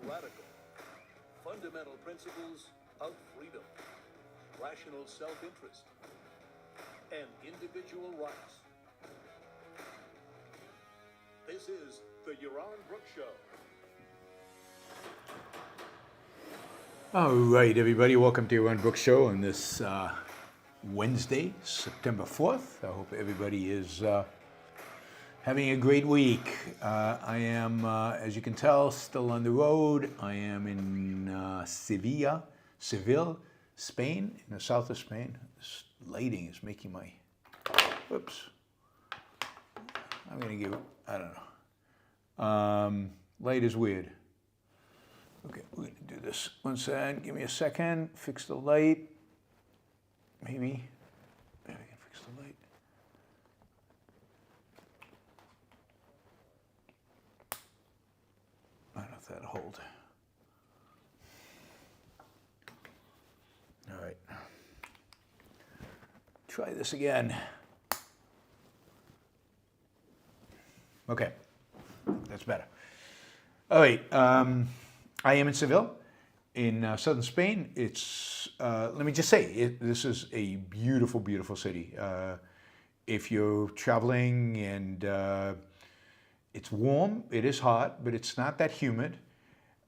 radical. Fundamental principles of freedom, rational self-interest, and individual rights. This is the Yaron Brook Show. All right, everybody, welcome to Yaron Brook Show on this Wednesday, September 4th. I hope everybody is having a great week. I am, as you can tell, still on the road. I am in Seville, Spain, in the south of Spain. This lighting is making my, whoops. I'm gonna give, I don't know. Light is weird. Okay, we're gonna do this. One second, give me a second. Fix the light. Maybe I can fix the light. I don't know if that'll hold. All right. Try this again. Okay, that's better. All right, I am in Seville, in southern Spain. It's, let me just say, this is a beautiful, beautiful city. If you're traveling and it's warm, it is hot, but it's not that humid.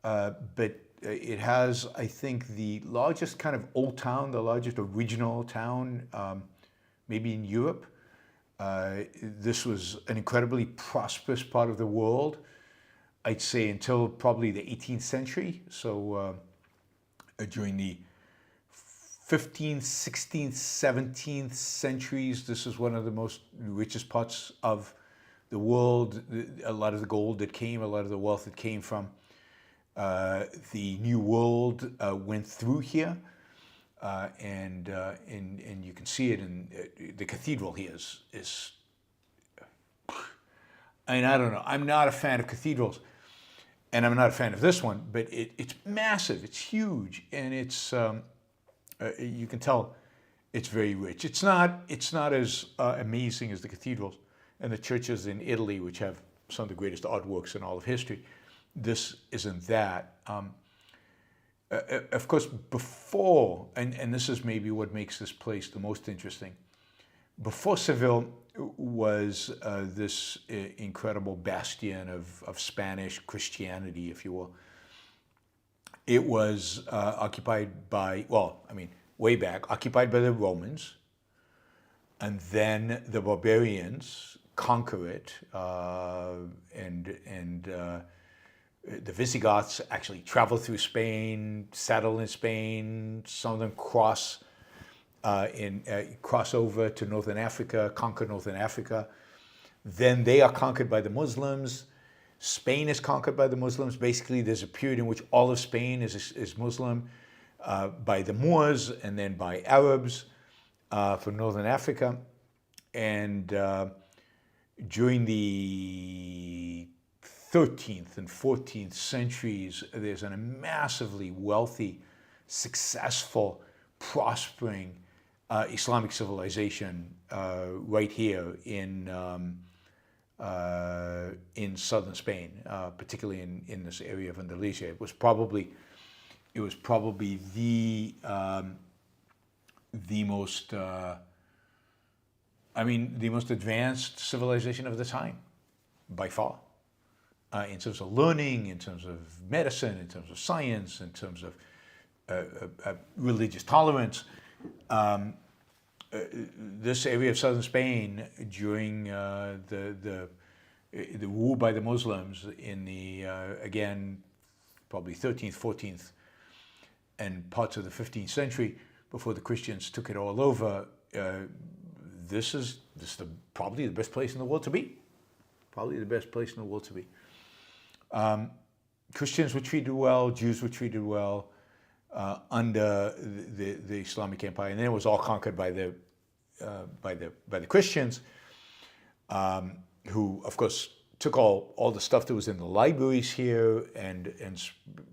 But it has, I think, the largest kind of old town, the largest original town, maybe in Europe. This was an incredibly prosperous part of the world, I'd say, until probably the 18th century. So during the 15th, 16th, 17th centuries, this is one of the most richest parts of the world. A lot of the gold that came, a lot of the wealth that came from the New World went through here. And you can see it in the cathedral here is I mean, I don't know. I'm not a fan of cathedrals, and I'm not a fan of this one, but it's massive, it's huge, and it's you can tell it's very rich. It's not as amazing as the cathedrals and the churches in Italy, which have some of the greatest artworks in all of history. This isn't that. Of course, before, and this is maybe what makes this place the most interesting, before Seville was this incredible bastion of Spanish Christianity, if you will. It was occupied by, well, I mean, way back, occupied by the Romans, and then the barbarians conquer it, and the Visigoths actually travel through Spain, settle in Spain. Some of them cross over to Northern Africa, conquer Northern Africa. Then they are conquered by the Muslims. Spain is conquered by the Muslims. Basically, there's a period in which all of Spain is Muslim, by the Moors and then by Arabs from Northern Africa. And during the 13th and 14th centuries, there's a massively wealthy, successful, prospering Islamic civilization right here in southern Spain, particularly in this area of Andalusia. It was probably the most the most advanced civilization of the time, by far. In terms of learning, in terms of medicine, in terms of science, in terms of religious tolerance. This area of southern Spain during the rule by the Muslims in the, again, probably 13th, 14th, and parts of the 15th century, before the Christians took it all over, this is probably the best place in the world to be. Probably the best place in the world to be. Christians were treated well, Jews were treated well under the Islamic Empire, and then it was all conquered by the Christians, who, of course, took all the stuff that was in the libraries here and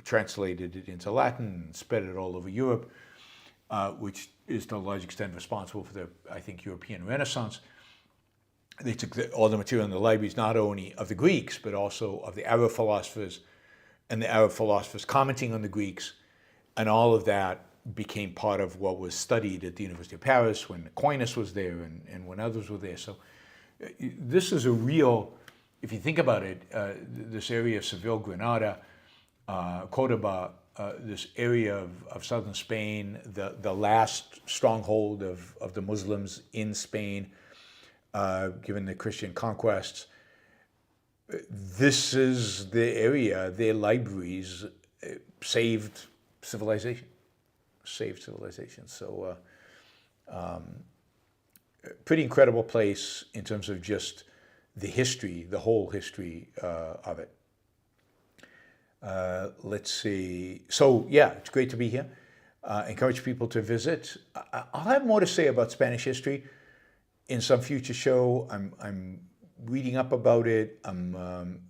translated it into Latin and spread it all over Europe, which is to a large extent responsible for the, I think, European Renaissance. They took all the material in the libraries, not only of the Greeks, but also of the Arab philosophers and the Arab philosophers commenting on the Greeks, and all of that became part of what was studied at the University of Paris when Aquinas was there and when others were there. So this is a real, if you think about it, this area of Seville, Granada, Cordoba, this area of southern Spain, the last stronghold of the Muslims in Spain, given the Christian conquests. This is the area, their libraries saved civilization. So pretty incredible place in terms of just the history, the whole history of it. Let's see. So yeah, it's great to be here. Encourage people to visit. I'll have more to say about Spanish history in some future show. I'm reading up about it. I'm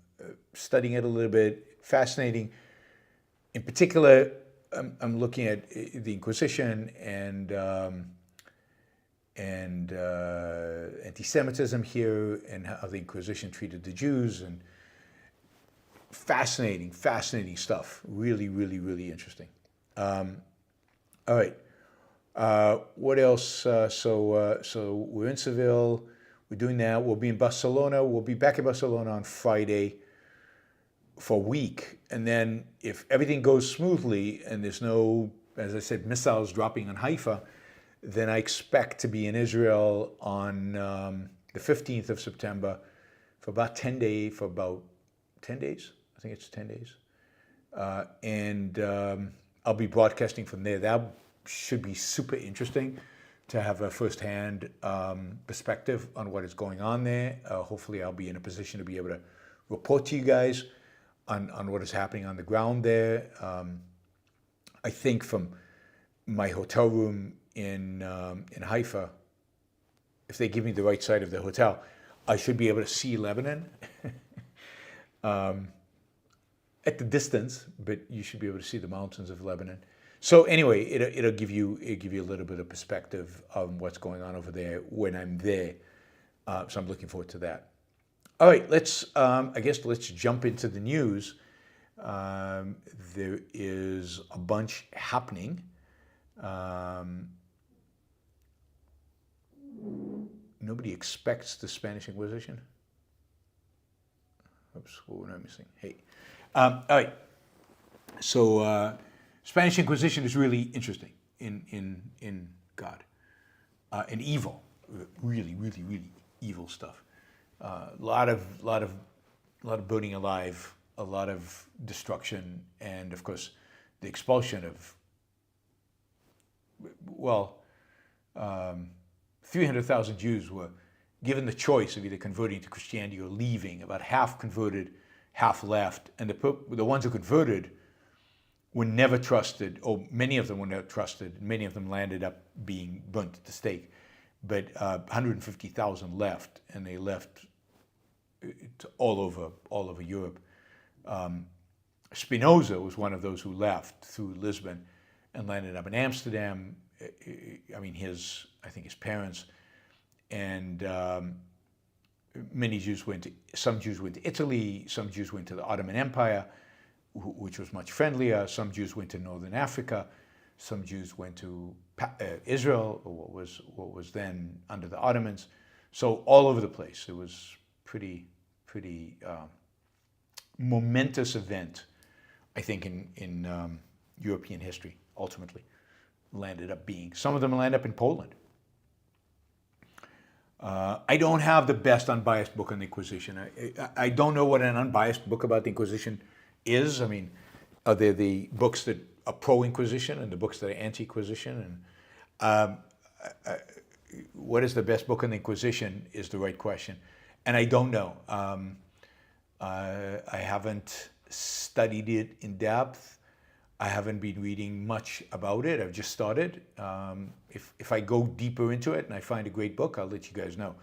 studying it a little bit. Fascinating. In particular, I'm looking at the Inquisition and anti-Semitism here, and how the Inquisition treated the Jews, and fascinating stuff. Really, really, really interesting. All right. What else? So we're in Seville. We're doing that. We'll be in Barcelona. We'll be back in Barcelona on Friday for a week. And then if everything goes smoothly and there's no, as I said, missiles dropping on Haifa, then I expect to be in Israel on the 15th of September for about 10 days, I think it's 10 days. And I'll be broadcasting from there. That should be super interesting to have a firsthand perspective on what is going on there. Hopefully I'll be in a position to be able to report to you guys on what is happening on the ground there. I think from my hotel room in Haifa, if they give me the right side of the hotel, I should be able to see Lebanon at the distance, but you should be able to see the mountains of Lebanon. So anyway, it'll give you a little bit of perspective on what's going on over there when I'm there. So I'm looking forward to that. All right, let's jump into the news. There is a bunch happening. Nobody expects the Spanish Inquisition. Oops, what am I missing? Hey. All right. So Spanish Inquisition is really interesting in God. And evil. Really, really, really evil stuff. A lot of burning alive, a lot of destruction, and of course the expulsion of 300,000 Jews were given the choice of either converting to Christianity or leaving. About half converted, half left, and the ones who converted were never trusted, or many of them were never trusted. Many of them landed up being burnt at the stake, but 150,000 left, and they left all over Europe. Spinoza was one of those who left through Lisbon and landed up in Amsterdam. I think his parents, and some Jews went to Italy, some Jews went to the Ottoman Empire, which was much friendlier. Some Jews went to Northern Africa. Some Jews went to Israel, or what was then under the Ottomans. So all over the place. It was pretty momentous event, I think, in European history. Ultimately, landed up being. Some of them land up in Poland. I don't have the best unbiased book on the Inquisition. I don't know what an unbiased book about the Inquisition is. I mean, are there the books that are pro-Inquisition and the books that are anti-Inquisition? And what is the best book on the Inquisition is the right question. And I don't know. I haven't studied it in depth. I haven't been reading much about it. I've just started. If I go deeper into it and I find a great book, I'll let you guys know.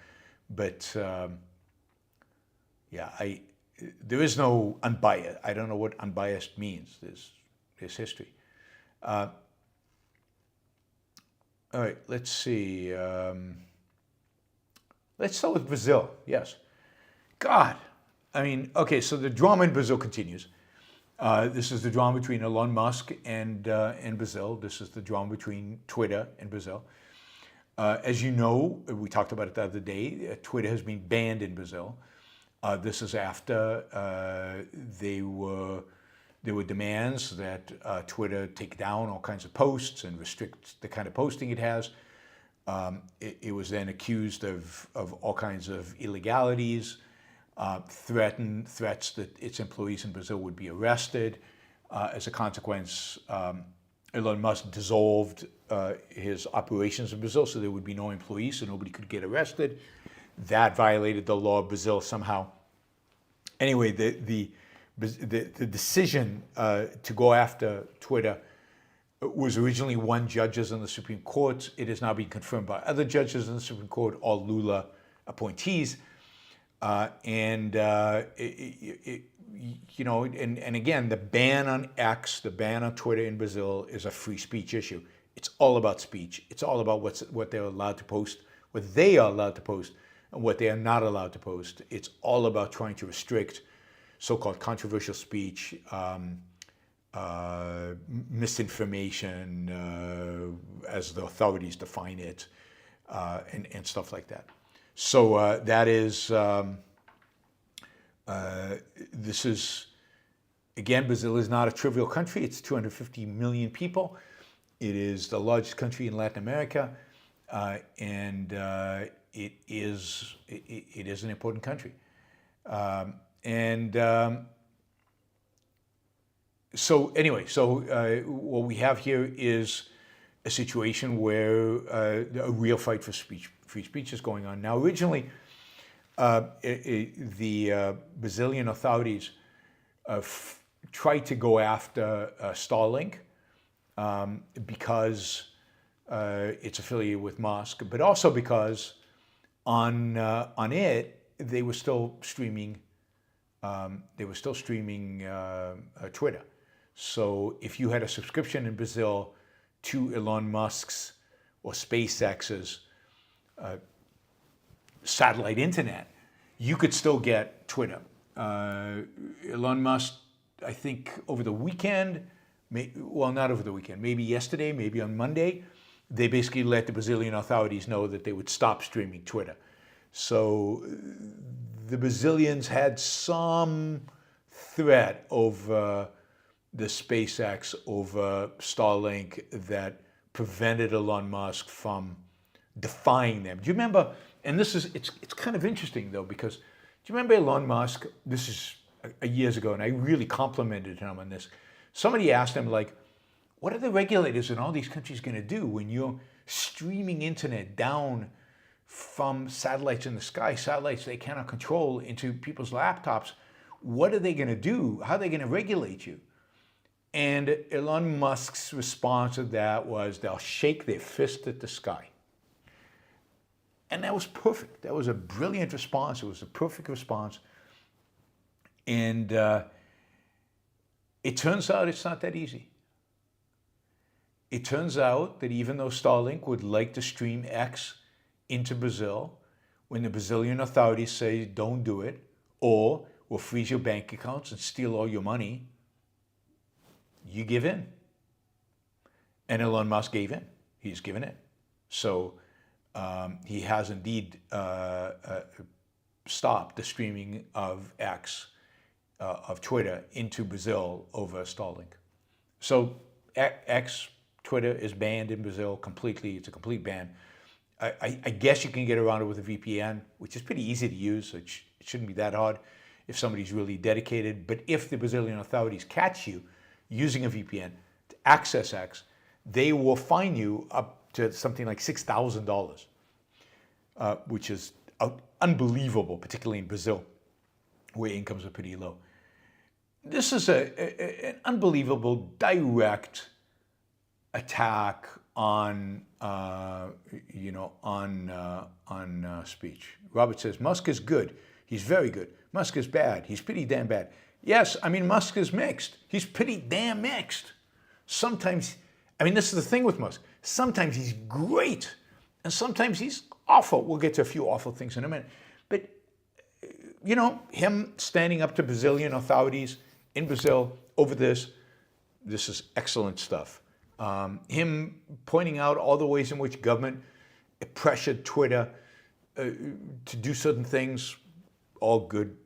But there is no unbiased. I don't know what unbiased means. There's history. All right, let's see. Let's start with Brazil. Yes. God. I mean, okay, so the drama in Brazil continues. This is the drama between Elon Musk and Brazil. This is the drama between Twitter and Brazil. As you know, we talked about it the other day, Twitter has been banned in Brazil. This is after there were demands that Twitter take down all kinds of posts and restrict the kind of posting it has. It was then accused of all kinds of illegalities, threats that its employees in Brazil would be arrested. As a consequence, Elon Musk dissolved his operations in Brazil, so there would be no employees, so nobody could get arrested. That violated the law of Brazil somehow. Anyway, the decision to go after Twitter was originally one judges in the Supreme Court. It has now been confirmed by other judges in the Supreme Court, all Lula appointees. And again, the ban on X, the ban on Twitter in Brazil is a free speech issue. It's all about speech. It's all about what they're allowed to post, what they are allowed to post, and what they are not allowed to post. It's all about trying to restrict so-called controversial speech, misinformation, as the authorities define it, and stuff like that. So that is, this is, again, Brazil is not a trivial country. It's 250 million people. It is the largest country in Latin America, and it is an important country. So anyway, what we have here is a situation where a real fight for free speech is going on. Now, originally, the Brazilian authorities tried to go after Starlink because it's affiliated with Musk, but also because on it they were still streaming. Twitter. So if you had a subscription in Brazil to Elon Musk's or SpaceX's satellite internet, you could still get Twitter. Elon Musk, I think over the weekend, not over the weekend, maybe yesterday, maybe on Monday, they basically let the Brazilian authorities know that they would stop streaming Twitter. So the Brazilians had some threat over the SpaceX, over Starlink, that prevented Elon Musk from defying them. Do you remember, and it's kind of interesting though, because do you remember Elon Musk, this is years ago, and I really complimented him on this. Somebody asked him, like, what are the regulators in all these countries going to do when you're streaming internet down from satellites in the sky, satellites they cannot control, into people's laptops? What are they going to do? How are they going to regulate you? And Elon Musk's response to that was, they'll shake their fist at the sky. And that was perfect. That was a brilliant response. It was a perfect response. And it turns out it's not that easy. It turns out that even though Starlink would like to stream X into Brazil, when the Brazilian authorities say don't do it, or we'll freeze your bank accounts and steal all your money, you give in. And Elon Musk gave in. He's given in. So he has indeed stopped the streaming of X, of Twitter, into Brazil over Starlink. So X, Twitter, is banned in Brazil completely. It's a complete ban. I guess you can get around it with a VPN, which is pretty easy to use, so it shouldn't be that hard if somebody's really dedicated. But if the Brazilian authorities catch you using a VPN to access X, they will fine you up to something like $6,000, which is unbelievable, particularly in Brazil, where incomes are pretty low. This is an unbelievable direct attack on speech. Robert says, Musk is good. He's very good. Musk is bad. He's pretty damn bad. Yes, I mean, Musk is mixed. He's pretty damn mixed. Sometimes, I mean, this is the thing with Musk. Sometimes he's great, and sometimes he's awful. We'll get to a few awful things in a minute. But, him standing up to Brazilian authorities in Brazil over this. This is excellent stuff. Him pointing out all the ways in which government pressured Twitter to do certain things, all good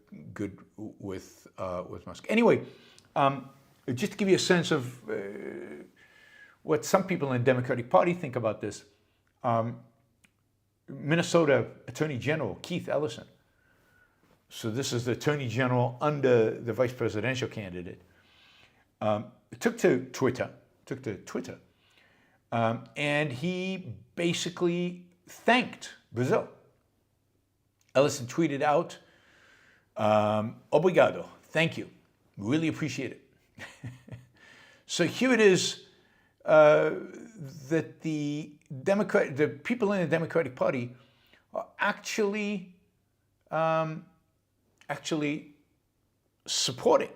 with Musk. Anyway, just to give you a sense of what some people in the Democratic Party think about this, Minnesota Attorney General Keith Ellison, so this is the Attorney General under the vice presidential candidate, took to Twitter, and he basically thanked Brazil. Ellison tweeted out, "Obrigado, thank you, really appreciate it." So here it is that the people in the Democratic Party are actually supporting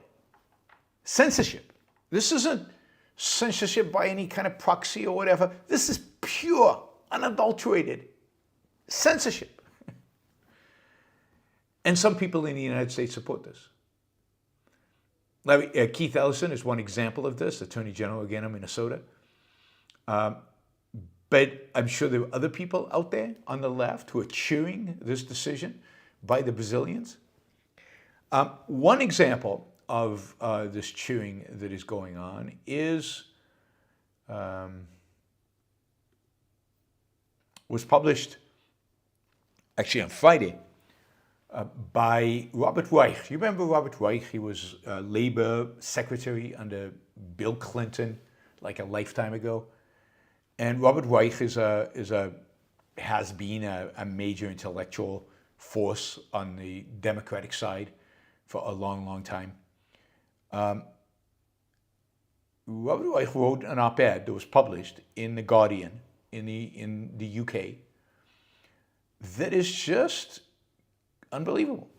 censorship. This isn't censorship by any kind of proxy or whatever. This is pure, unadulterated censorship. And some people in the United States support this. Keith Ellison is one example of this, Attorney General again of Minnesota. But I'm sure there are other people out there on the left who are cheering this decision by the Brazilians. One example of this cheering that is going on is was published actually on Friday by Robert Reich. You remember Robert Reich? He was Labor Secretary under Bill Clinton like a lifetime ago. And Robert Reich has been a major intellectual force on the Democratic side for a long, long time. Robert Reich wrote an op-ed that was published in The Guardian in the UK that is just unbelievable.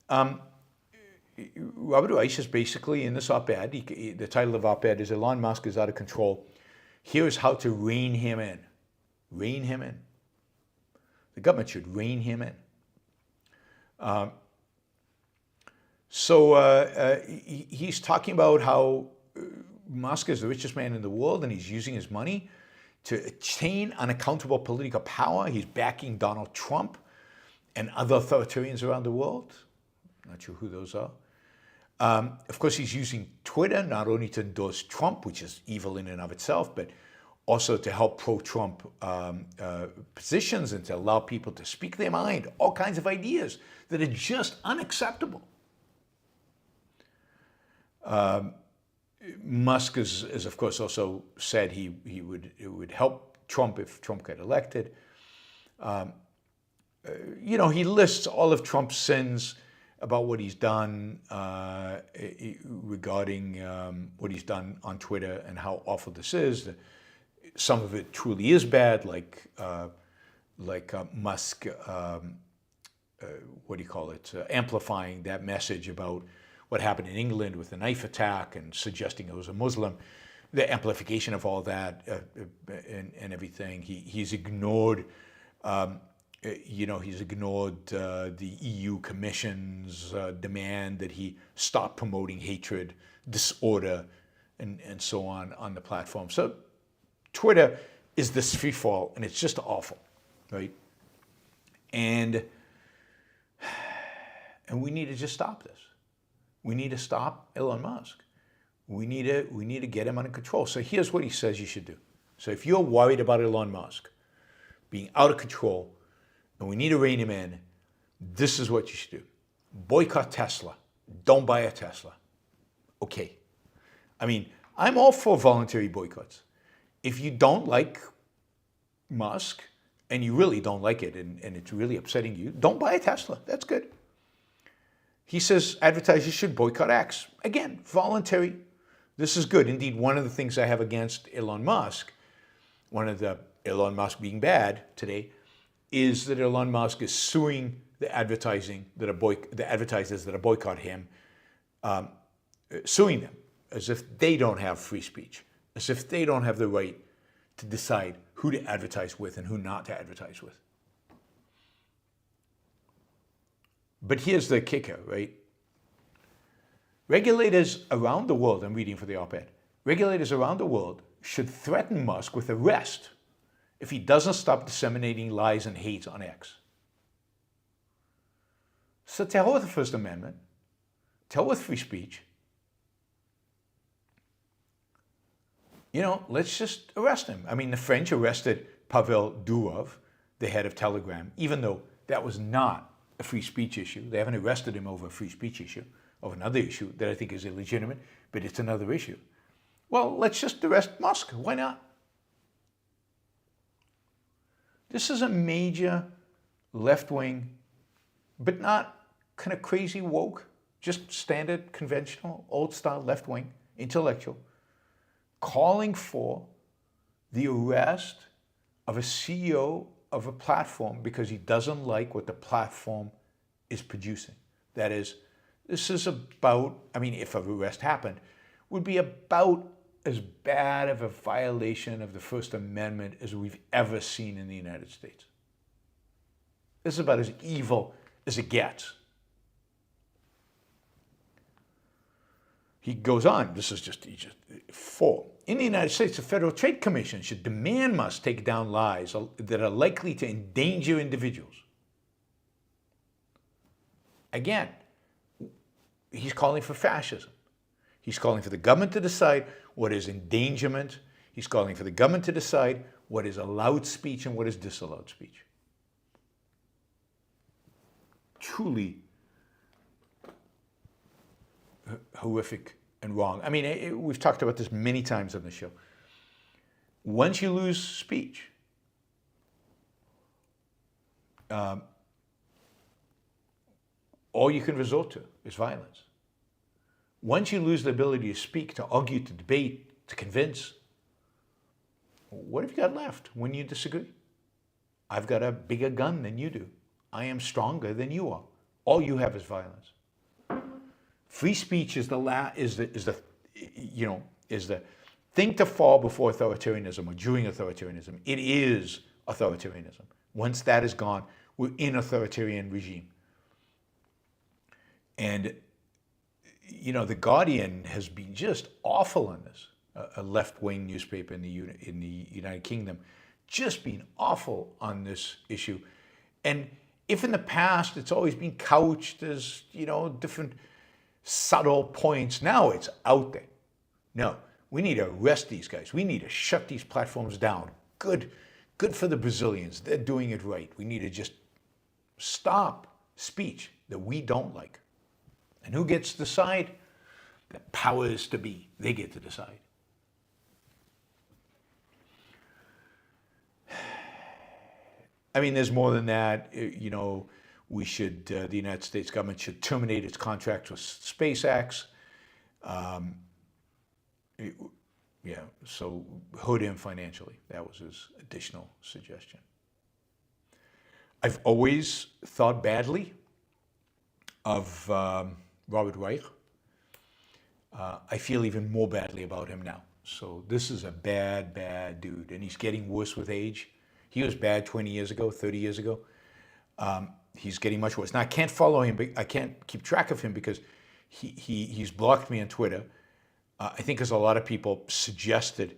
Robert Reich is basically in this op-ed, the title of op-ed is "Elon Musk is out of control. Here's how to rein him in." Rein him in. The government should rein him in. He's talking about how Musk is the richest man in the world and he's using his money to attain unaccountable political power. He's backing Donald Trump and other authoritarians around the world. Not sure who those are. Of course, he's using Twitter not only to endorse Trump, which is evil in and of itself, but also to help pro-Trump positions and to allow people to speak their mind, all kinds of ideas that are just unacceptable. Musk has of course also said it would help Trump if Trump got elected. He lists all of Trump's sins about what he's done regarding what he's done on Twitter and how awful this is. Some of it truly is bad, like Musk, amplifying that message about what happened in England with the knife attack and suggesting it was a Muslim. The amplification of all that and everything. He's ignored. He's ignored the EU Commission's demand that he stop promoting hatred, disorder, and so on the platform. So Twitter is this free fall, and it's just awful, right? And we need to just stop this. We need to stop Elon Musk. We need to get him under control. So here's what he says you should do. So if you're worried about Elon Musk being out of control, and we need to rein him in, this is what you should do. Boycott Tesla. Don't buy a Tesla. Okay. I mean, I'm all for voluntary boycotts. If you don't like Musk, and you really don't like it, and it's really upsetting you, don't buy a Tesla. That's good. He says advertisers should boycott X. Again, voluntary. This is good. Indeed, one of the things I have against Elon Musk, one of the Elon Musk being bad today, is that Elon Musk is suing the advertisers that boycott him, suing them as if they don't have free speech, as if they don't have the right to decide who to advertise with and who not to advertise with. But here's the kicker, right? Regulators around the world, I'm reading for the op-ed, regulators around the world should threaten Musk with arrest if he doesn't stop disseminating lies and hate on X. So to hell with the First Amendment, to hell with free speech. You know, let's just arrest him. I mean, the French arrested Pavel Durov, the head of Telegram, even though that was not a free speech issue. They haven't arrested him over a free speech issue, over another issue that I think is illegitimate, but it's another issue. Well, let's just arrest Musk. Why not? This is a major left-wing, but not kind of crazy woke, just standard, conventional, old-style left-wing intellectual, calling for the arrest of a CEO of a platform because he doesn't like what the platform is producing. That is, this is about, I mean, if an arrest happened, would be about as bad of a violation of the First Amendment as we've ever seen in the United States. This is about as evil as it gets. He goes on, this is just 4. In the United States, the Federal Trade Commission should demand Musk take down lies that are likely to endanger individuals. Again, he's calling for fascism. He's calling for the government to decide what is endangerment. He's calling for the government to decide what is allowed speech and what is disallowed speech. Truly horrific and wrong. I mean, we've talked about this many times on the show. Once you lose speech, all you can resort to is violence. Once you lose the ability to speak, to argue, to debate, to convince, what have you got left when you disagree? I've got a bigger gun than you do. I am stronger than you are. All you have is violence. Free speech is the thing to fall before authoritarianism or during authoritarianism. It is authoritarianism. Once that is gone, we're in authoritarian regime. And you know, The Guardian has been just awful on this. A left-wing newspaper in the United Kingdom, just been awful on this issue. And if in the past it's always been couched as, you know, different subtle points, now it's out there. No, we need to arrest these guys. We need to shut these platforms down. Good for the Brazilians. They're doing it right. We need to just stop speech that we don't like. And who gets to decide? The powers to be. They get to decide. I mean, there's more than that. You know, we should, the United States government should terminate its contract with SpaceX. Yeah, so hood him financially. That was his additional suggestion. I've always thought badly of Robert Reich. I feel even more badly about him now. So this is a bad, bad dude, and he's getting worse with age. He was bad 20 years ago, 30 years ago. He's getting much worse. Now, I can't follow him, but I can't keep track of him because he's blocked me on Twitter. I think because a lot of people suggested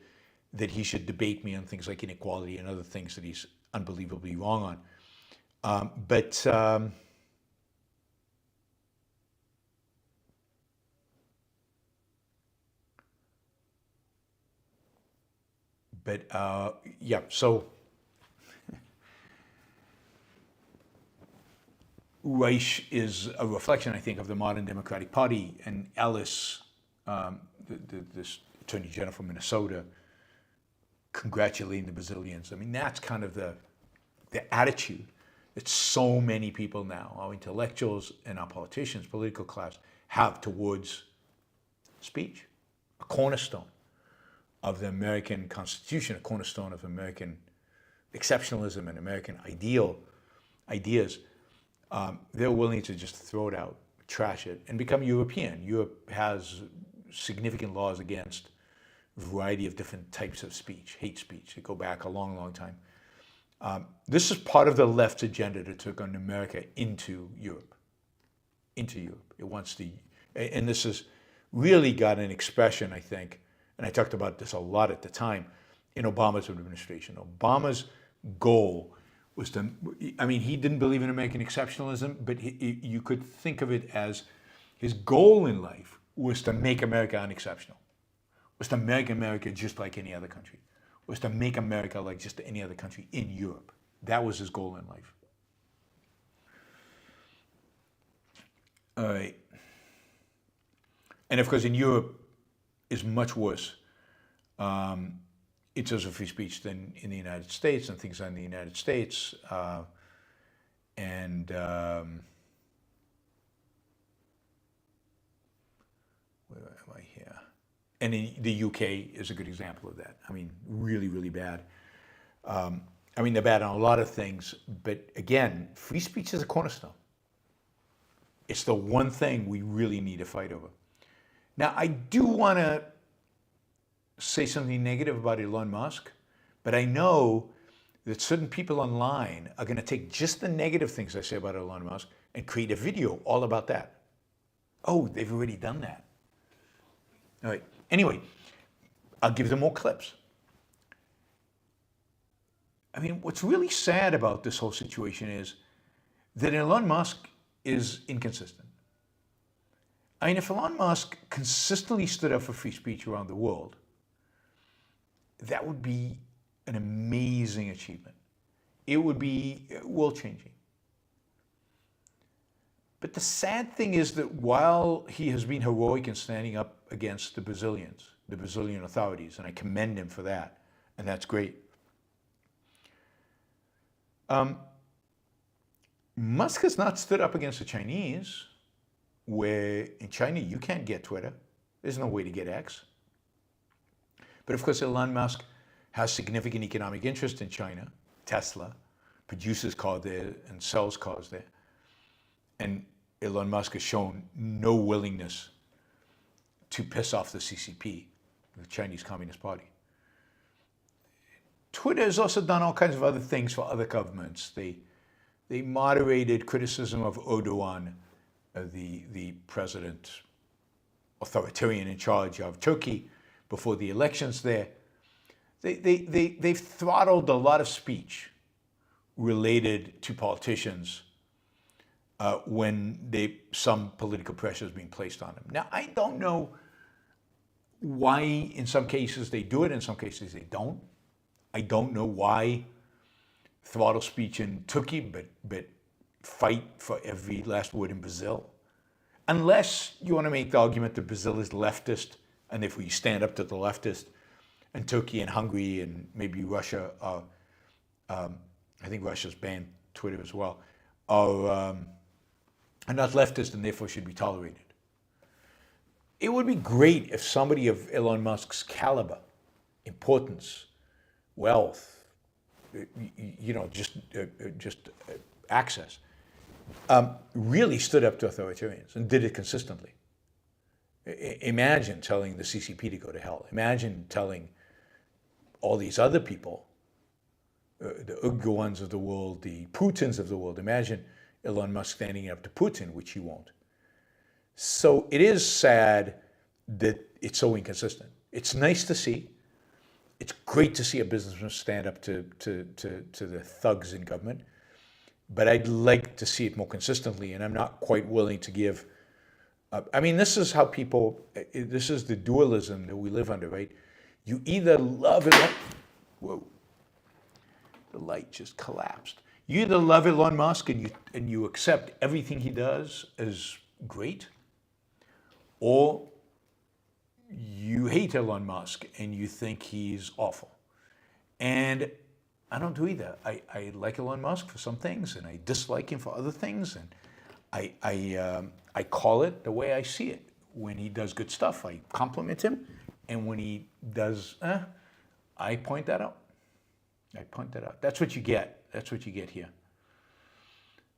that he should debate me on things like inequality and other things that he's unbelievably wrong on. But yeah, so Reich is a reflection, I think, of the modern Democratic Party, and Ellis, this Attorney General from Minnesota, congratulating the Brazilians. I mean, that's kind of the attitude that so many people now, our intellectuals and our politicians, political class, have towards speech, a cornerstone of the American Constitution, a cornerstone of American exceptionalism and American ideas. They're willing to just throw it out, trash it, and become European. Europe has significant laws against a variety of different types of speech, hate speech, that go back a long, long time. This is part of the left's agenda to turn on America into Europe. It wants to, and this is really got an expression, I think, and I talked about this a lot at the time, in Obama's administration. Obama's goal was to, I mean, he didn't believe in American exceptionalism, but you could think of it as his goal in life was to make America unexceptional, was to make America just like any other country, was to make America like just any other country in Europe. That was his goal in life. All right. And of course, in Europe, it's much worse in terms of free speech than in the United States, and things are in the United States. Where am I here? And in the UK is a good example of that. I mean, really, really bad. I mean, they're bad on a lot of things, but again, free speech is a cornerstone. It's the one thing we really need to fight over. Now, I do want to say something negative about Elon Musk, but I know that certain people online are going to take just the negative things I say about Elon Musk and create a video all about that. Oh, they've already done that. All right. Anyway, I'll give them more clips. I mean, what's really sad about this whole situation is that Elon Musk is inconsistent. I mean, if Elon Musk consistently stood up for free speech around the world, that would be an amazing achievement. It would be world-changing. But the sad thing is that while he has been heroic in standing up against the Brazilian authorities, and I commend him for that, and that's great, Musk has not stood up against the Chinese, where in China you can't get Twitter. There's no way to get X. But of course, Elon Musk has significant economic interest in China. Tesla produces cars there and sells cars there. And Elon Musk has shown no willingness to piss off the CCP, the Chinese Communist Party. Twitter has also done all kinds of other things for other governments. They moderated criticism of Erdogan, the president, authoritarian in charge of Turkey, before the elections there. They've throttled a lot of speech related to politicians when some political pressure is being placed on them. Now, I don't know why in some cases they do it, in some cases they don't. I don't know why throttle speech in Turkey, but fight for every last word in Brazil. Unless you want to make the argument that Brazil is leftist, and if we stand up to the leftist, and Turkey and Hungary and maybe Russia are, I think Russia's banned Twitter as well, are not leftist and therefore should be tolerated. It would be great if somebody of Elon Musk's caliber, importance, wealth, just access, really stood up to authoritarians and did it consistently. Imagine telling the CCP to go to hell. Imagine telling all these other people, the Ugawans of the world, the Putins of the world. Imagine Elon Musk standing up to Putin, which he won't. So it is sad that it's so inconsistent. It's nice to see. It's great to see a businessman stand up to the thugs in government. But I'd like to see it more consistently, and I'm not quite willing to give. This is how people, this is the dualism that we live under, right? You either love it, whoa, the light just collapsed. You either love Elon Musk and you accept everything he does as great, or you hate Elon Musk and you think he's awful. And I don't do either. I like Elon Musk for some things, and I dislike him for other things, and I call it the way I see it. When he does good stuff, I compliment him, and when he does, I point that out. That's what you get. That's what you get here.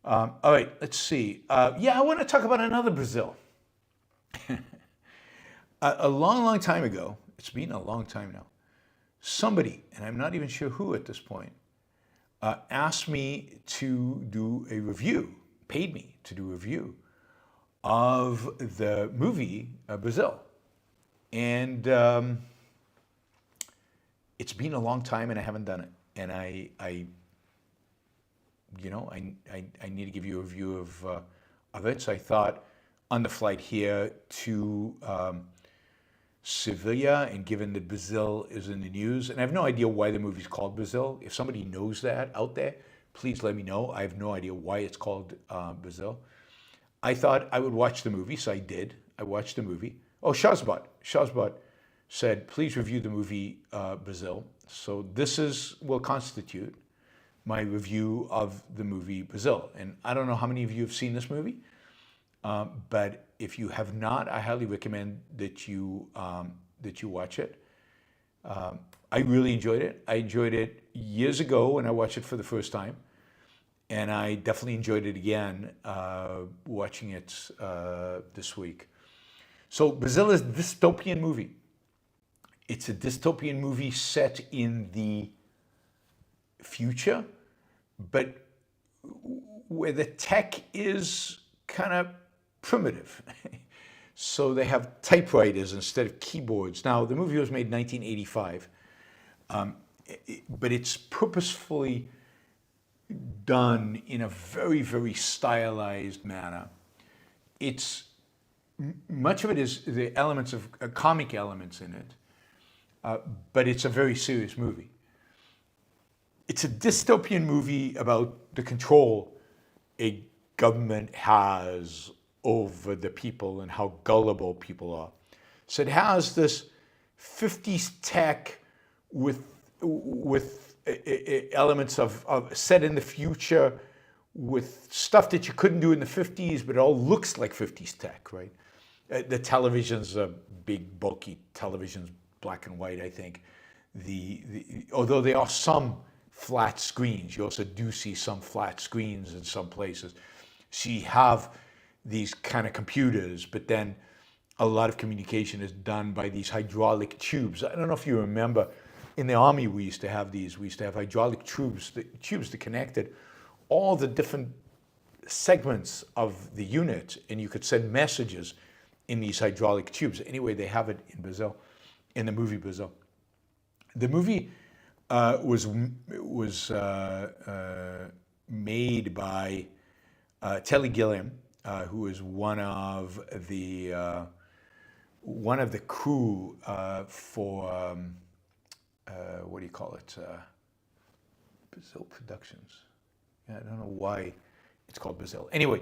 All right, let's see. I want to talk about another Brazil. A long time ago, it's been a long time now, somebody, and I'm not even sure who at this point, asked me to do a review, paid me to do a review of the movie Brazil. And it's been a long time and I haven't done it. And I need to give you a review of it. So I thought on the flight here to Seville, and given that Brazil is in the news, and I have no idea why the movie's called Brazil. If somebody knows that out there, please let me know. I have no idea why it's called Brazil. I thought I would watch the movie, so I did. I watched the movie. Oh, Shazbot said, please review the movie Brazil. So this will constitute my review of the movie Brazil. And I don't know how many of you have seen this movie, but if you have not, I highly recommend that you watch it. I really enjoyed it. I enjoyed it years ago when I watched it for the first time, and I definitely enjoyed it again watching it this week. So Brazil is a dystopian movie. It's a dystopian movie set in the future, but where the tech is kind of primitive. So they have typewriters instead of keyboards. Now, the movie was made in 1985, but it's purposefully done in a very, very stylized manner. Much of it is the elements of comic elements in it, but it's a very serious movie. It's a dystopian movie about the control a government has over the people and how gullible people are. So it has this 50s tech with elements of set in the future, with stuff that you couldn't do in the 50s, but it all looks like 50s tech, right? The televisions are big, bulky televisions, black and white, I think. Although there are some flat screens, you also do see some flat screens in some places. So you have these kind of computers, but then a lot of communication is done by these hydraulic tubes. I don't know if you remember, in the army we used to have these. We used to have hydraulic tubes that connected all the different segments of the unit, and you could send messages in these hydraulic tubes. Anyway, they have it in Brazil, in the movie Brazil. The movie was made by Terry Gilliam, who is one of the crew for what do you call it? Brazil Productions. Yeah, I don't know why it's called Brazil. Anyway,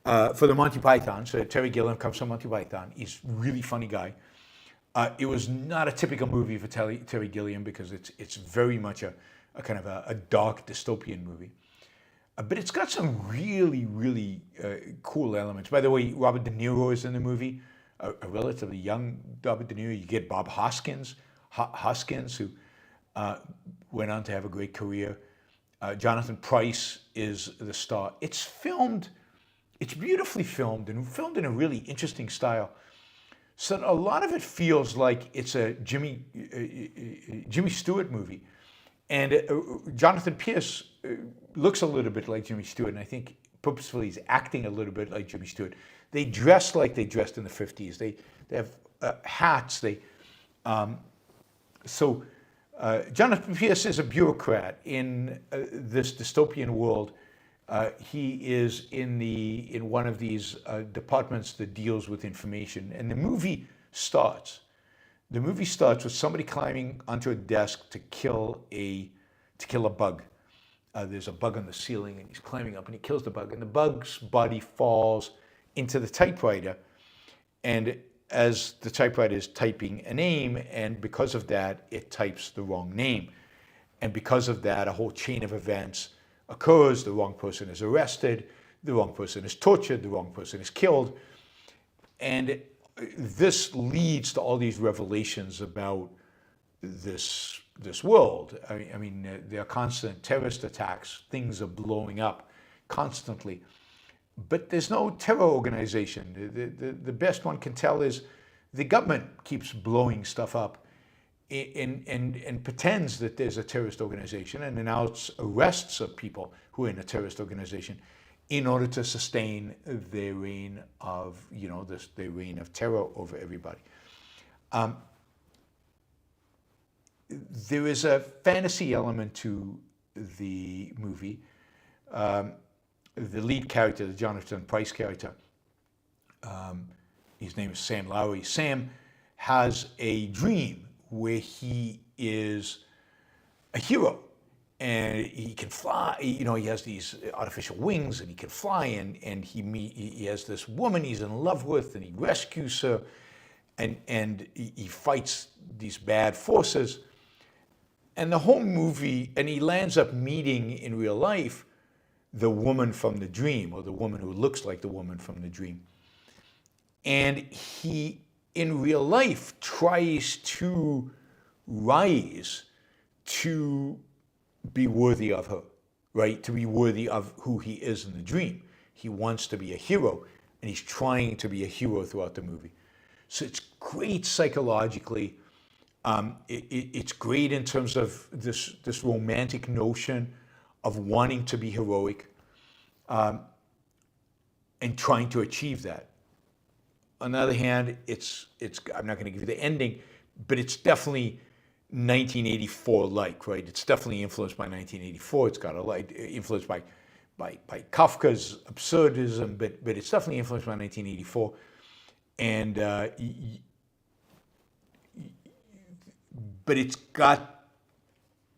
for the Monty Python. So Terry Gilliam comes from Monty Python. He's a really funny guy. It was not a typical movie for Terry Gilliam because it's very much a kind of a dark dystopian movie. But it's got some really, really cool elements. By the way, Robert De Niro is in the movie, a relatively young Robert De Niro. You get Bob Hoskins, who went on to have a great career. Jonathan Pryce is the star. It's beautifully filmed and filmed in a really interesting style. So a lot of it feels like it's a Jimmy Stewart movie. And Jonathan Pierce looks a little bit like Jimmy Stewart, and I think purposefully he's acting a little bit like Jimmy Stewart. They dress like they dressed in the 50s. They have hats. Jonathan Pierce is a bureaucrat in this dystopian world. He is in one of these departments that deals with information, and the movie starts with somebody climbing onto a desk to kill a bug. There's a bug on the ceiling, and he's climbing up, and he kills the bug, and the bug's body falls into the typewriter, and as the typewriter is typing a name, and because of that, it types the wrong name, and because of that, a whole chain of events occurs. The wrong person is arrested, the wrong person is tortured, the wrong person is killed, and this leads to all these revelations about this world. I mean, there are constant terrorist attacks. Things are blowing up constantly, but there's no terror organization. The best one can tell is the government keeps blowing stuff up and pretends that there's a terrorist organization and announces arrests of people who are in a terrorist organization in order to sustain their reign of, their reign of terror over everybody. There is a fantasy element to the movie. The lead character, the Jonathan Pryce character, his name is Sam Lowry. Sam has a dream where he is a hero and he can fly. You know, he has these artificial wings and he can fly. And he has this woman he's in love with, and he rescues her, and he fights these bad forces. And the whole movie, and he lands up meeting in real life the woman from the dream, or the woman who looks like the woman from the dream. And he, in real life, tries to rise to be worthy of her, right? To be worthy of who he is in the dream. He wants to be a hero, and he's trying to be a hero throughout the movie. So it's great psychologically. It's great in terms of this romantic notion of wanting to be heroic and trying to achieve that. On the other hand, it's I'm not going to give you the ending, but it's definitely 1984-like, right? It's definitely influenced by 1984. It's got influenced by Kafka's absurdism, but it's definitely influenced by 1984. And but it's got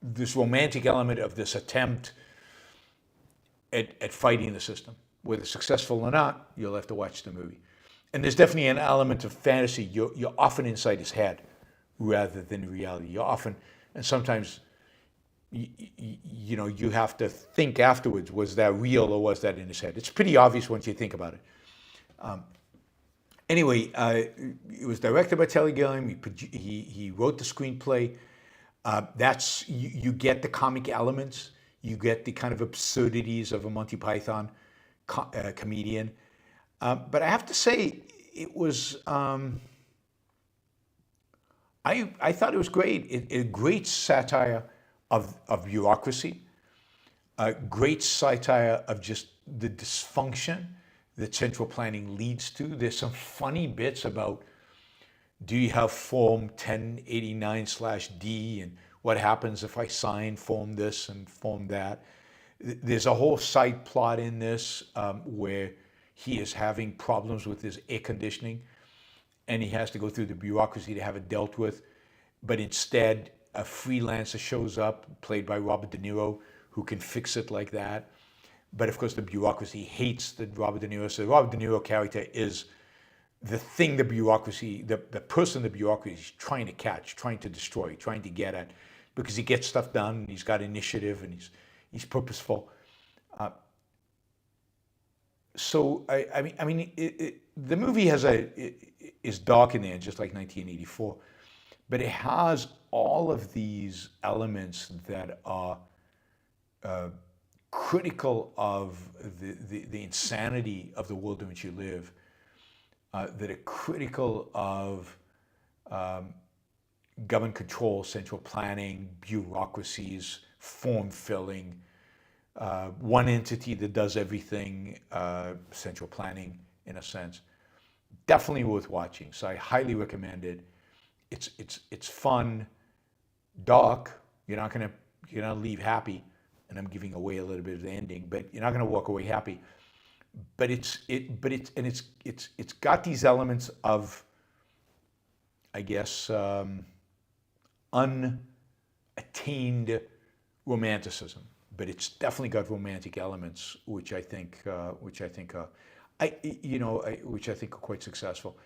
this romantic element of this attempt at fighting the system. Whether successful or not, you'll have to watch the movie. And there's definitely an element of fantasy. You're often inside his head rather than reality. You're often, and sometimes, you know, you have to think afterwards, was that real or was that in his head? It's pretty obvious once you think about it. Anyway, it was directed by Terry Gilliam. He wrote the screenplay. You get the comic elements. You get the kind of absurdities of a Monty Python comedian. But I have to say, it was. I thought it was great. A great satire of bureaucracy. A great satire of just the dysfunction that central planning leads to. There's some funny bits about, do you have form 1089/D, and what happens if I sign form this and form that. There's a whole side plot in this where he is having problems with his air conditioning, and he has to go through the bureaucracy to have it dealt with. But instead, a freelancer shows up, played by Robert De Niro, who can fix it like that. But of course, the bureaucracy hates the Robert De Niro. So the Robert De Niro character is the thing the bureaucracy, the person the bureaucracy is trying to catch, trying to destroy, trying to get at, because he gets stuff done, and he's got initiative, and he's purposeful. The movie is dark in the end, just like 1984, but it has all of these elements that are critical of the insanity of the world in which you live, that are critical of government control, central planning, bureaucracies, form filling, one entity that does everything, central planning in a sense. Definitely worth watching. So I highly recommend it. It's fun, dark. You're not gonna leave happy, and I'm giving away a little bit of the ending, but you're not gonna walk away happy. But it's got these elements of, I guess, unattained romanticism. But it's definitely got romantic elements, which I think are quite successful.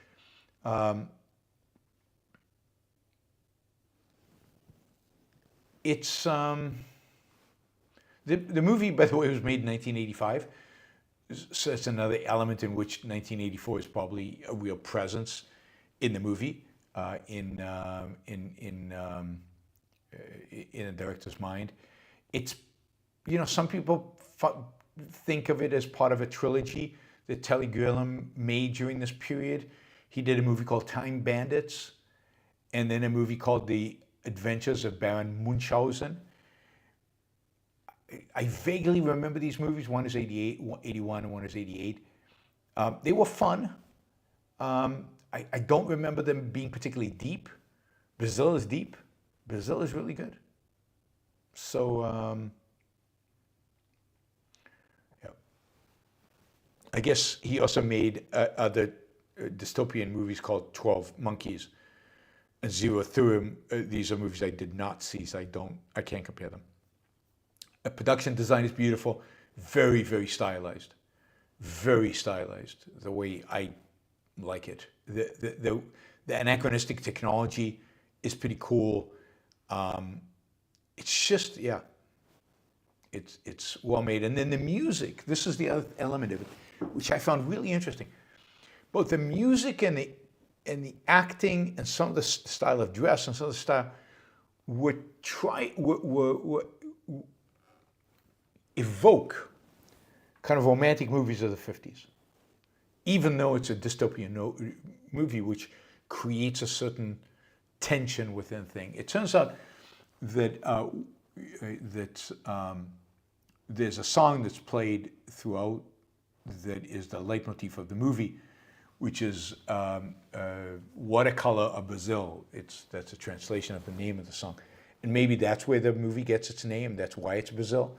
It's the movie, by the way, was made in 1985. So that's another element in which 1984 is probably a real presence in the movie, in a director's mind. It's, some people think of it as part of a trilogy that Terry Gilliam made during this period. He did a movie called Time Bandits, and then a movie called The Adventures of Baron Munchausen. I vaguely remember these movies. One is 81, and one is 88. They were fun. I don't remember them being particularly deep. Brazil is deep. Brazil is really good. So, yeah. I guess he also made other dystopian movies called 12 Monkeys and Zero Theorem. These are movies I did not see, so I can't compare them. Production design is beautiful, very, very stylized. Very stylized, the way I like it. The anachronistic technology is pretty cool. It's just, yeah, it's well made. And then the music, this is the other element of it, which I found really interesting. Both the music and the acting and some of the style of dress and some of the style were evoke kind of romantic movies of the 50s, even though it's a dystopian movie which creates a certain tension within thing. It turns out that there's a song that's played throughout that is the leitmotif of the movie, which is Watercolor of Brazil. That's a translation of the name of the song. And maybe that's where the movie gets its name. That's why it's Brazil.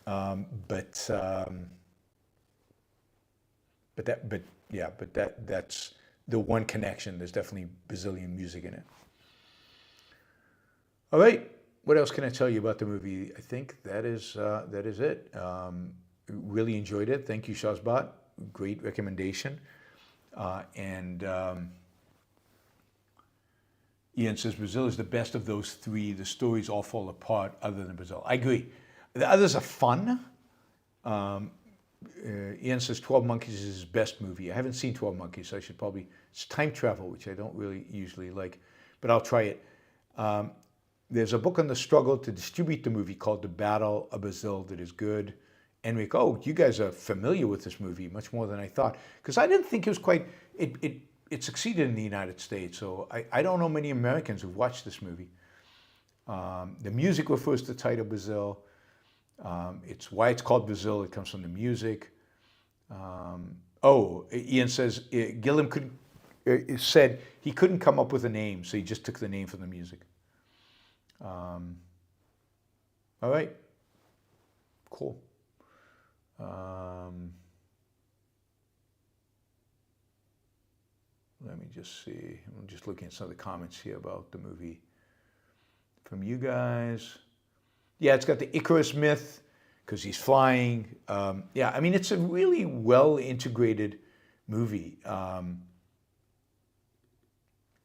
That's the one connection. There's definitely Brazilian music in it. All right, what else can I tell you about the movie? I think that is it. Really enjoyed it. Thank you, Shazbot. Great recommendation. Ian says Brazil is the best of those three. The stories all fall apart other than Brazil. I agree. The others are fun. Ian says 12 Monkeys is his best movie. I haven't seen 12 Monkeys, so I should probably... It's time travel, which I don't really usually like, but I'll try it. There's a book on the struggle to distribute the movie called The Battle of Brazil that is good. Enric, oh, you guys are familiar with this movie much more than I thought, because I didn't think it was quite... It succeeded in the United States, so I don't know many Americans who've watched this movie. The music refers to the title Brazil. It's why it's called Brazil. It comes from the music. Ian says Gilliam said he couldn't come up with a name, so he just took the name from the music. All right, cool. Let me just see. I'm just looking at some of the comments here about the movie from you guys. Yeah, it's got the Icarus myth because he's flying. Yeah, I mean, it's a really well integrated movie.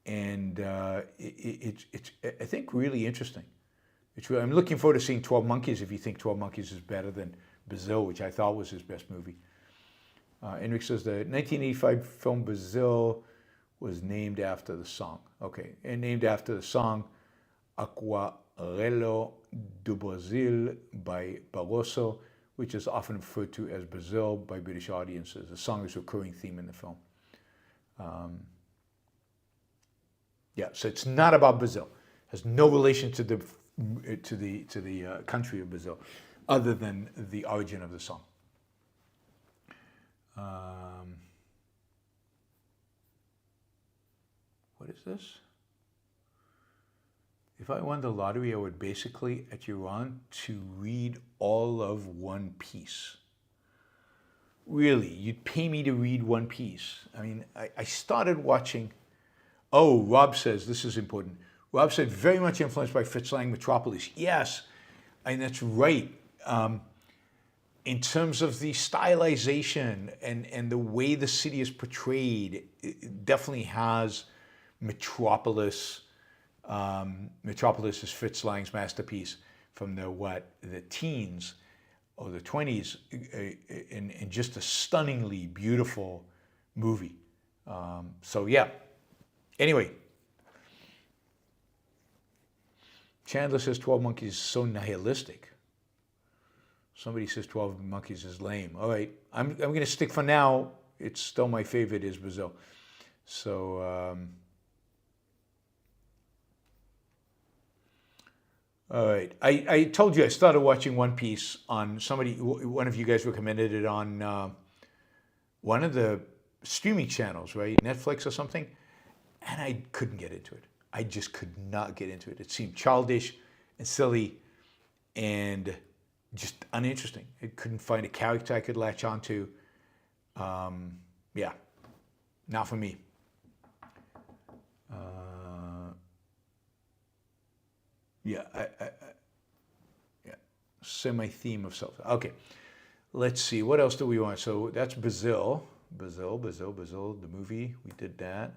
It's I think, really interesting. I'm looking forward to seeing 12 Monkeys if you think 12 Monkeys is better than Brazil, which I thought was his best movie. Enric says the 1985 film Brazil was named after the song. Okay, and named after the song Aquarelo do Brasil by Barroso, which is often referred to as Brazil by British audiences. The song is a recurring theme in the film. Yeah, so it's not about Brazil. It has no relation to the country of Brazil, other than the origin of the song. What is this? If I won the lottery, I would basically, at Yaron, to read all of One Piece. Really? You'd pay me to read One Piece? I mean, I started watching... Oh, Rob says, this is important. Rob said, very much influenced by Fritz Lang Metropolis. Yes, and that's right. In terms of the stylization and the way the city is portrayed, it definitely has Metropolis. Metropolis is Fritz Lang's masterpiece from the teens or the 20s, and just a stunningly beautiful movie. So yeah. Anyway, Chandler says 12 Monkeys is so nihilistic. Somebody says 12 Monkeys is lame. All right, I'm going to stick for now. It's still my favorite is Brazil. So, all right. I told you I started watching One Piece on one of you guys recommended it on one of the streaming channels, right? Netflix or something. And I couldn't get into it. I just could not get into it. It seemed childish and silly and just uninteresting. I couldn't find a character I could latch onto. Yeah, not for me. Yeah, yeah, semi-theme of self. Okay, let's see. What else do we want? So that's Brazil, the movie. We did that.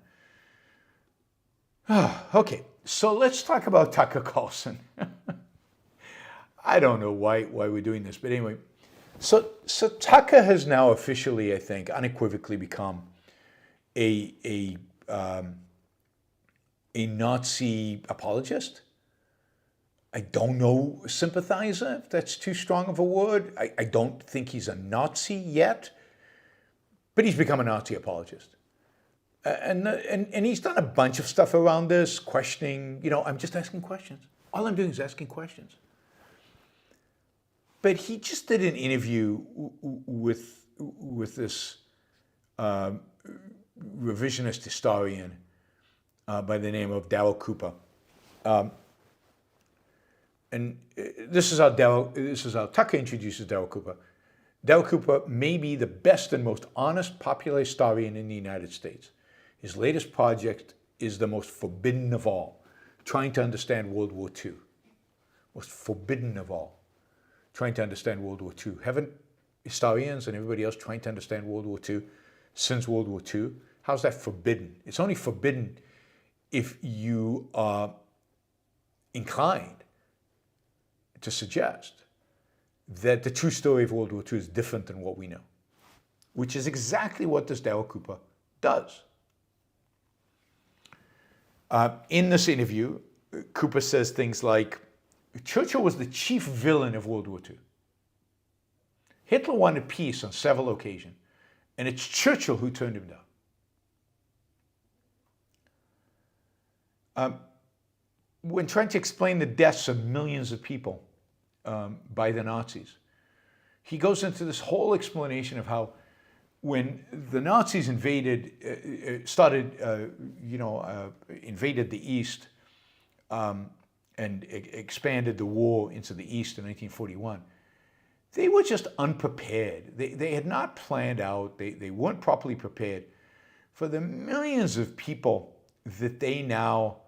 Okay, so let's talk about Tucker Carlson. I don't know why we're doing this, but anyway. So Tucker has now officially, I think, unequivocally become a Nazi apologist. I don't know, sympathizer, if that's too strong of a word. I don't think he's a Nazi yet, but he's become a Nazi apologist. And he's done a bunch of stuff around this, questioning, I'm just asking questions. All I'm doing is asking questions. But he just did an interview with this revisionist historian by the name of Darryl Cooper. And this is how Tucker introduces Darryl Cooper. Darryl Cooper may be the best and most honest popular historian in the United States. His latest project is the most forbidden of all, trying to understand World War II. Most forbidden of all, trying to understand World War II. Haven't historians and everybody else trying to understand World War II since World War II? How's that forbidden? It's only forbidden if you are inclined to suggest that the true story of World War II is different than what we know, which is exactly what this Darryl Cooper does. In this interview, Cooper says things like, Churchill was the chief villain of World War II. Hitler wanted peace on several occasions, and it's Churchill who turned him down. When trying to explain the deaths of millions of people by the Nazis, he goes into this whole explanation of how when the Nazis invaded the East and expanded the war into the East in 1941, they were just unprepared. They had not planned out, they weren't properly prepared for the millions of people that they now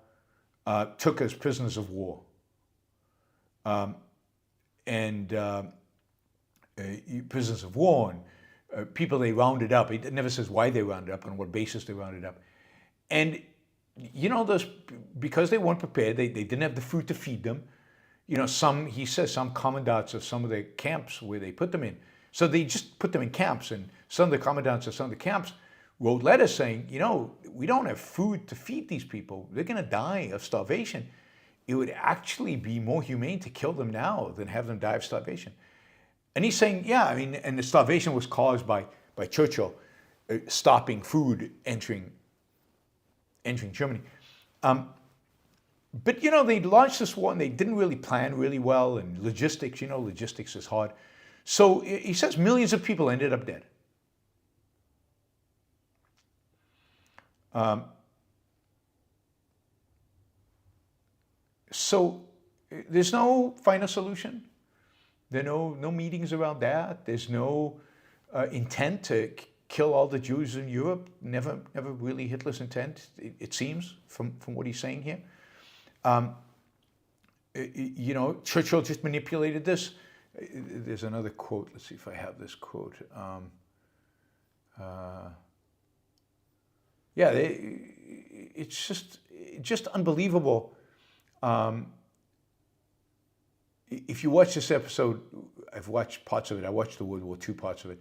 took as prisoners of war. Prisoners of war and people they rounded up. It never says why they rounded up, on what basis they rounded up. And, because they weren't prepared, they didn't have the food to feed them. He says some commandants of some of the camps where they put them in. So they just put them in camps, and some of the commandants of some of the camps wrote letters saying, we don't have food to feed these people. They're going to die of starvation. It would actually be more humane to kill them now than have them die of starvation. And he's saying, and the starvation was caused by Churchill stopping food entering Germany. But, they launched this war and they didn't really plan really well, and logistics, logistics is hard. So he says millions of people ended up dead. So there's no final solution. There are no meetings around that. There's no intent to kill all the Jews in Europe. Never really Hitler's intent, it seems, from what he's saying here. Churchill just manipulated this. There's another quote. Let's see if I have this quote. It's just unbelievable. If you watch this episode, I've watched parts of it. I watched the World War II parts of it.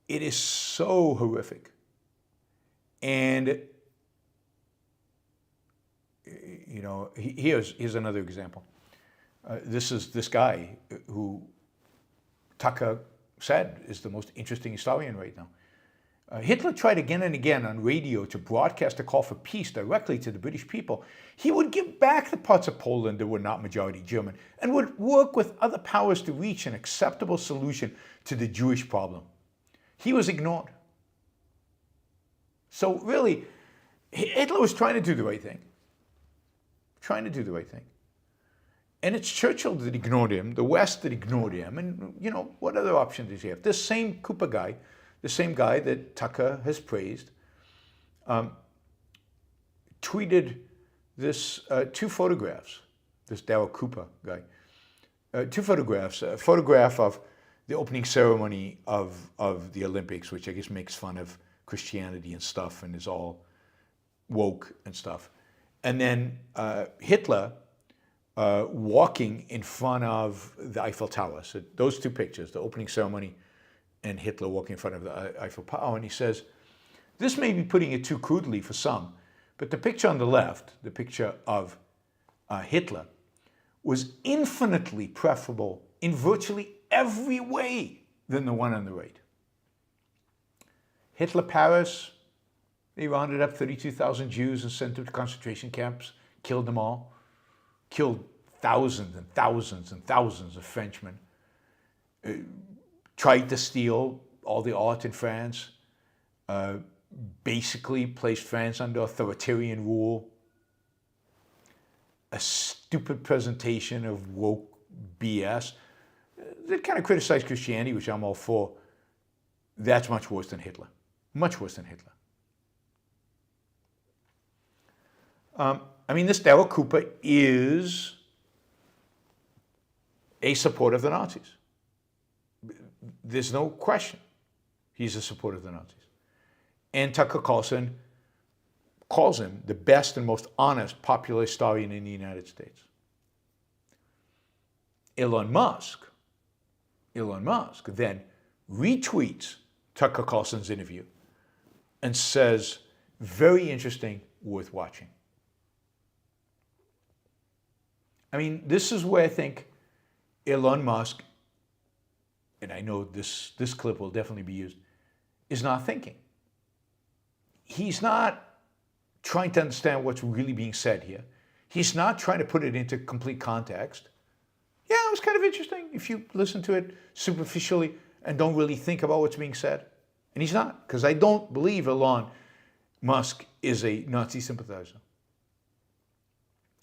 It is so horrific. And, here's another example. This is this guy who Tucker said is the most interesting historian right now. Hitler tried again and again on radio to broadcast a call for peace directly to the British people. He would give back the parts of Poland that were not majority German and would work with other powers to reach an acceptable solution to the Jewish problem. He was ignored. So really, Hitler was trying to do the right thing. Trying to do the right thing. And it's Churchill that ignored him, the West that ignored him, and what other option does he have? This same Cooper guy, the same guy that Tucker has praised, tweeted this two photographs, this Darryl Cooper guy, two photographs, a photograph of the opening ceremony of the Olympics, which I guess makes fun of Christianity and stuff and is all woke and stuff. And then Hitler walking in front of the Eiffel Tower. So those two pictures, the opening ceremony and Hitler walking in front of the Eiffel Tower. And he says, this may be putting it too crudely for some, but the picture on the left, the picture of Hitler, was infinitely preferable in virtually every way than the one on the right. Hitler Paris, they rounded up 32,000 Jews and sent them to concentration camps, killed them all, killed thousands and thousands and thousands of Frenchmen, tried to steal all the art in France, basically placed France under authoritarian rule, a stupid presentation of woke BS. They kind of criticized Christianity, which I'm all for. That's much worse than Hitler. Much worse than Hitler. This Darryl Cooper is a supporter of the Nazis. There's no question. He's a supporter of the Nazis. And Tucker Carlson calls him the best and most honest popular historian in the United States. Elon Musk then retweets Tucker Carlson's interview and says, very interesting, worth watching. This is where I think Elon Musk, and I know this clip will definitely be used, is not thinking. He's not trying to understand what's really being said here. He's not trying to put it into complete context. Yeah, it was kind of interesting if you listen to it superficially and don't really think about what's being said. And he's not, because I don't believe Elon Musk is a Nazi sympathizer.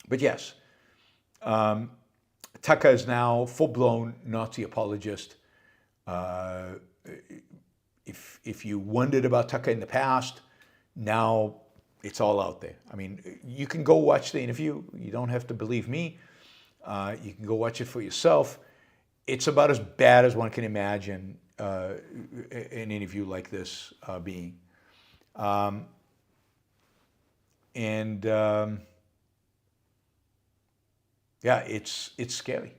But yes, Tucker is now full-blown Nazi apologist. If you wondered about Tucker in the past, now it's all out there. You can go watch the interview. You don't have to believe me. You can go watch it for yourself. It's about as bad as one can imagine an interview like this being. Yeah, it's scary,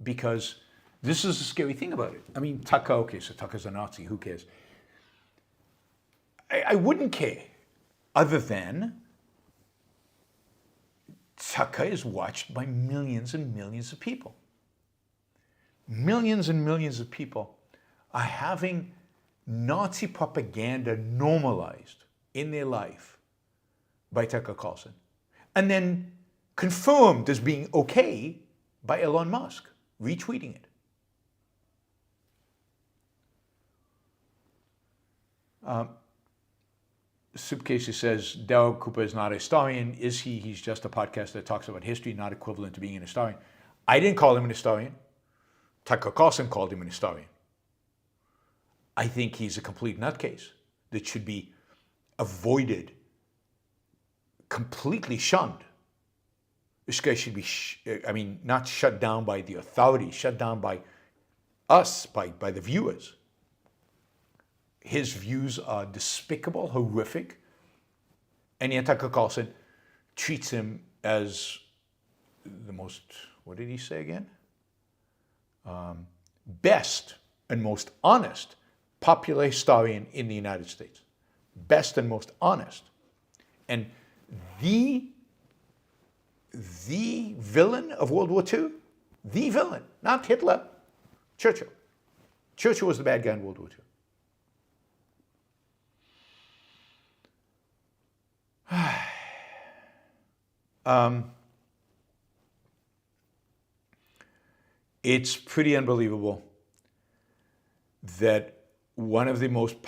because this is the scary thing about it. Tucker, okay, so Tucker's a Nazi, who cares? I wouldn't care, other than Tucker is watched by millions and millions of people. Millions and millions of people are having Nazi propaganda normalized in their life by Tucker Carlson, and then confirmed as being okay by Elon Musk, retweeting it. Suitcase says, Darryl Cooper is not a historian. Is he? He's just a podcast that talks about history, not equivalent to being an historian. I didn't call him an historian. Tucker Carlson called him an historian. I think he's a complete nutcase that should be avoided, completely shunned. This guy should be, not shut down by the authorities, shut down by us, by the viewers. His views are despicable, horrific, and yet Tucker Carlson treats him as the most, what did he say again? Best and most honest popular historian in the United States. Best and most honest. And the villain of World War II, the villain, not Hitler, Churchill. Churchill was the bad guy in World War II. It's pretty unbelievable that two of the most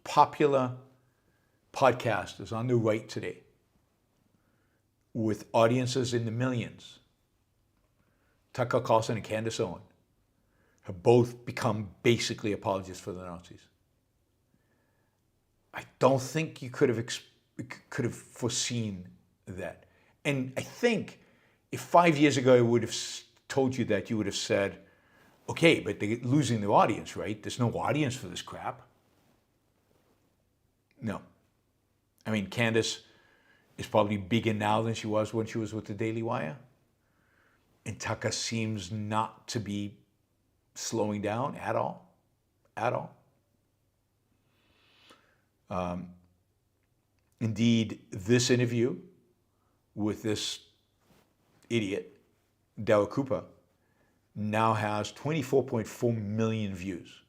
popular podcasters on the right today, with audiences in the millions, Tucker Carlson and Candace Owen, have both become basically apologists for the Nazis. I don't think you could have foreseen that. And I think if 5 years ago I would have told you that, you would have said, okay, but they're losing their audience, right? There's no audience for this crap. No. I mean, Candace is probably bigger now than she was when she was with the Daily Wire. And Tucker seems not to be slowing down at all. At all. Indeed, this interview with this idiot, Darryl Cooper, now has 24.4 million views.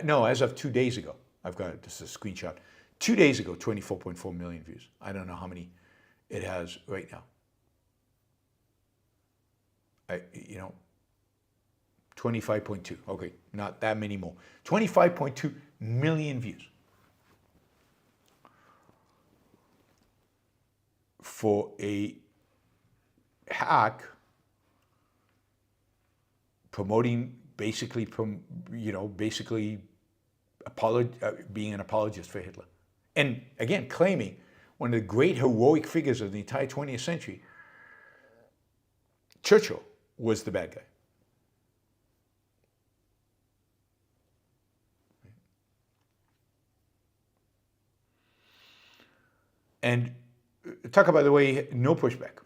No, as of 2 days ago. I've got this is a screenshot. 2 days ago, 24.4 million views. I don't know how many it has right now. 25.2. Okay, not that many more. 25.2 million views. For a hack promoting basically being an apologist for Hitler. And again, claiming one of the great heroic figures of the entire 20th century, Churchill, was the bad guy. And Tucker, by the way, no pushback.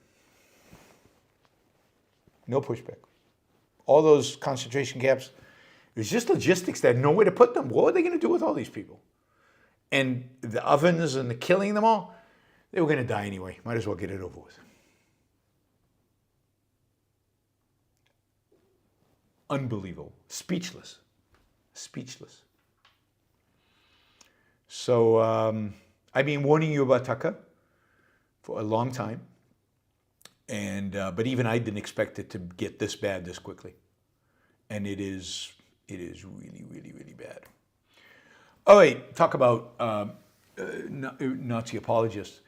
No pushback. All those concentration camps, it was just logistics. They had nowhere to put them. What were they going to do with all these people? And the ovens and the killing them all, they were going to die anyway. Might as well get it over with. Unbelievable. Speechless. Speechless. So I've been warning you about Tucker for a long time. And but even I didn't expect it to get this bad this quickly. And it is really, really, really bad. All right, talk about Nazi apologists.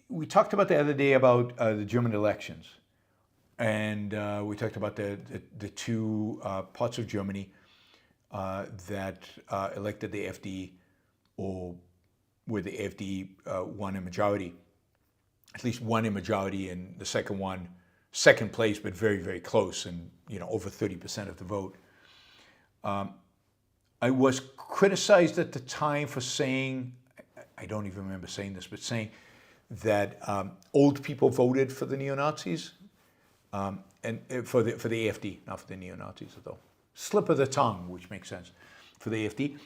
We talked about the other day about the German elections. And we talked about the two parts of Germany that elected the AfD, or where the AfD won a majority. At least one in majority, and the second one, second place, but very, very close, and over 30% of the vote. I was criticized at the time for saying, I don't even remember saying this, but saying that old people voted for the neo-Nazis, and for the AfD, not for the neo-Nazis, though. Slip of the tongue, which makes sense, for the AfD.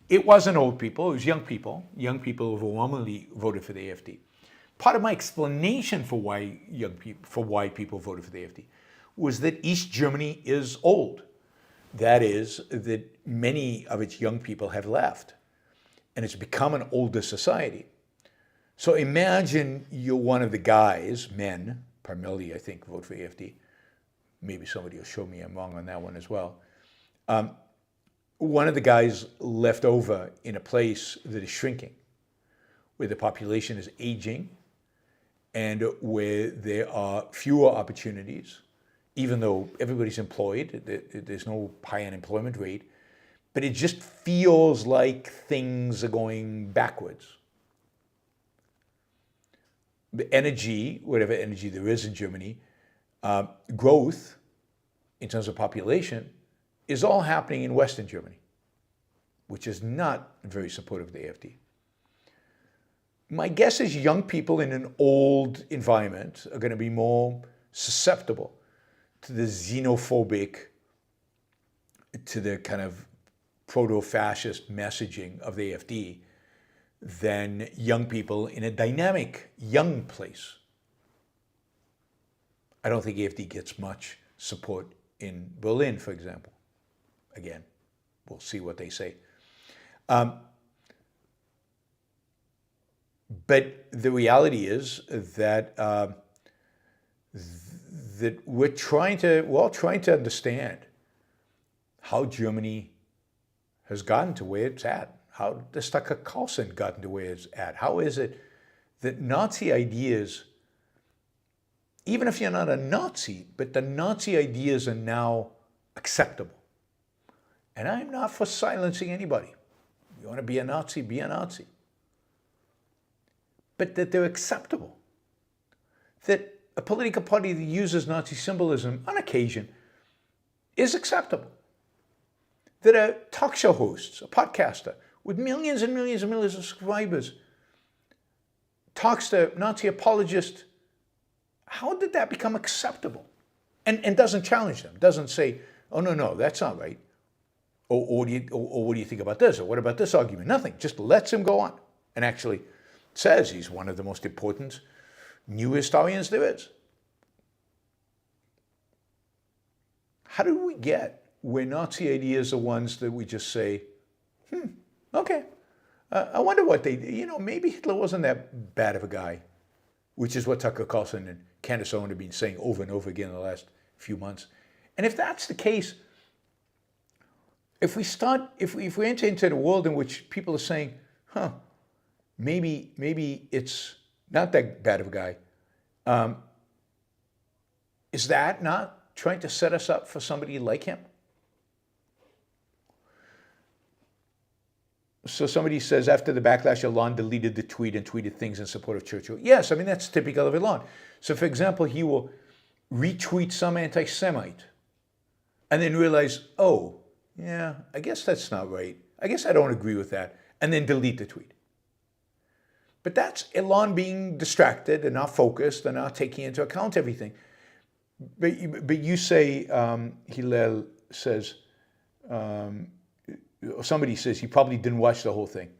It wasn't old people, it was young people. Young people overwhelmingly voted for the AfD. Part of my explanation for why people voted for the AfD was that East Germany is old. That is, that many of its young people have left, and it's become an older society. So imagine you're one of the guys, men, primarily I think vote for AfD. Maybe somebody will show me I'm wrong on that one as well. One of the guys left over in a place that is shrinking, where the population is aging, and where there are fewer opportunities, even though everybody's employed, there's no high unemployment rate, but it just feels like things are going backwards. The energy, whatever energy there is in Germany, growth in terms of population is all happening in Western Germany, which is not very supportive of the AfD. My guess is young people in an old environment are going to be more susceptible to the xenophobic, to the kind of proto-fascist messaging of the AfD than young people in a dynamic young place. I don't think AfD gets much support in Berlin, for example. Again, we'll see what they say. But the reality is that that we're all trying to understand how Germany has gotten to where it's at, How does Tucker Carlson gotten to where it's at? How is it that Nazi ideas, even if you're not a Nazi, but the Nazi ideas are now acceptable? And I'm not for silencing anybody. You want to be a Nazi, be a Nazi. But that they're acceptable. That a political party that uses Nazi symbolism on occasion is acceptable. That a talk show host, a podcaster with millions and millions and millions of subscribers talks to Nazi apologists, how did that become acceptable? And doesn't challenge them, doesn't say, oh, no, that's not right. Or what do you think about this? Or what about this argument? Nothing, just lets him go on. And actually says he's one of the most important new historians there is. How did we get where Nazi ideas are ones that we just say, okay, I wonder what they, maybe Hitler wasn't that bad of a guy, which is what Tucker Carlson and Candace Owen have been saying over and over again in the last few months. And if that's the case, if we enter into the world in which people are saying, maybe it's not that bad of a guy, is that not trying to set us up for somebody like him? So somebody says, after the backlash, Yaron deleted the tweet and tweeted things in support of Churchill. Yes, I mean, that's typical of Yaron. So for example, he will retweet some anti-Semite and then realize, oh, yeah, I guess that's not right. I guess I don't agree with that. And then delete the tweet. But that's Yaron being distracted and not focused and not taking into account everything. But you say, Hillel says, somebody says he probably didn't watch the whole thing.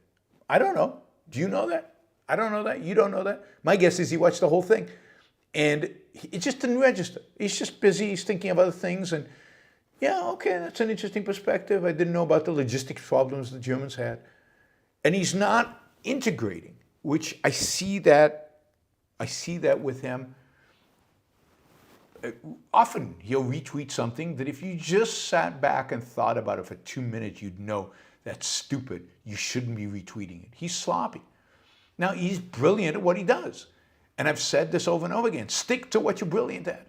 I don't know. Do you know that? I don't know that. You don't know that. My guess is he watched the whole thing. And it just didn't register. He's just busy. He's thinking of other things. And yeah, okay, that's an interesting perspective. I didn't know about the logistics problems the Germans had. And he's not integrating, which I see that with him. Often he'll retweet something that if you just sat back and thought about it for 2 minutes, you'd know that's stupid. You shouldn't be retweeting it. He's sloppy. Now, he's brilliant at what he does. And I've said this over and over again. Stick to what you're brilliant at.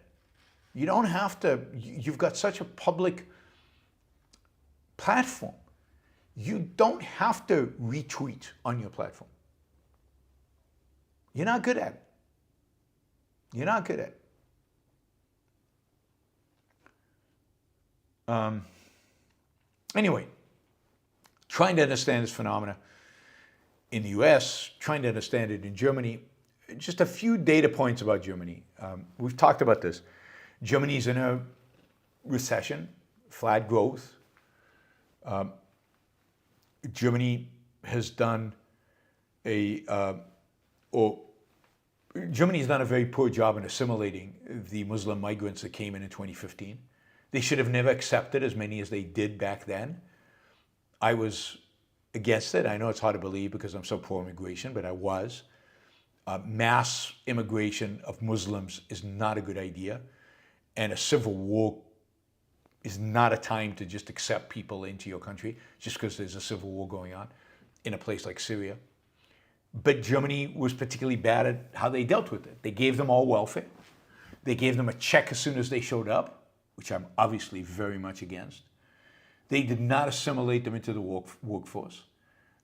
You don't have to, you've got such a public platform. You don't have to retweet on your platform. You're not good at it. You're not good at it. Anyway, trying to understand this phenomena in the US, trying to understand it in Germany. Just a few data points about Germany. We've talked about this. Germany's in a recession, flat growth. Germany has done Germany's done a very poor job in assimilating the Muslim migrants that came in 2015. They should have never accepted as many as they did back then. I was against it. I know it's hard to believe because I'm so pro-immigration, but I was. Mass immigration of Muslims is not a good idea. And a civil war is not a time to just accept people into your country just because there's a civil war going on in a place like Syria. But Germany was particularly bad at how they dealt with it. They gave them all welfare. They gave them a check as soon as they showed up, which I'm obviously very much against. They did not assimilate them into the workforce.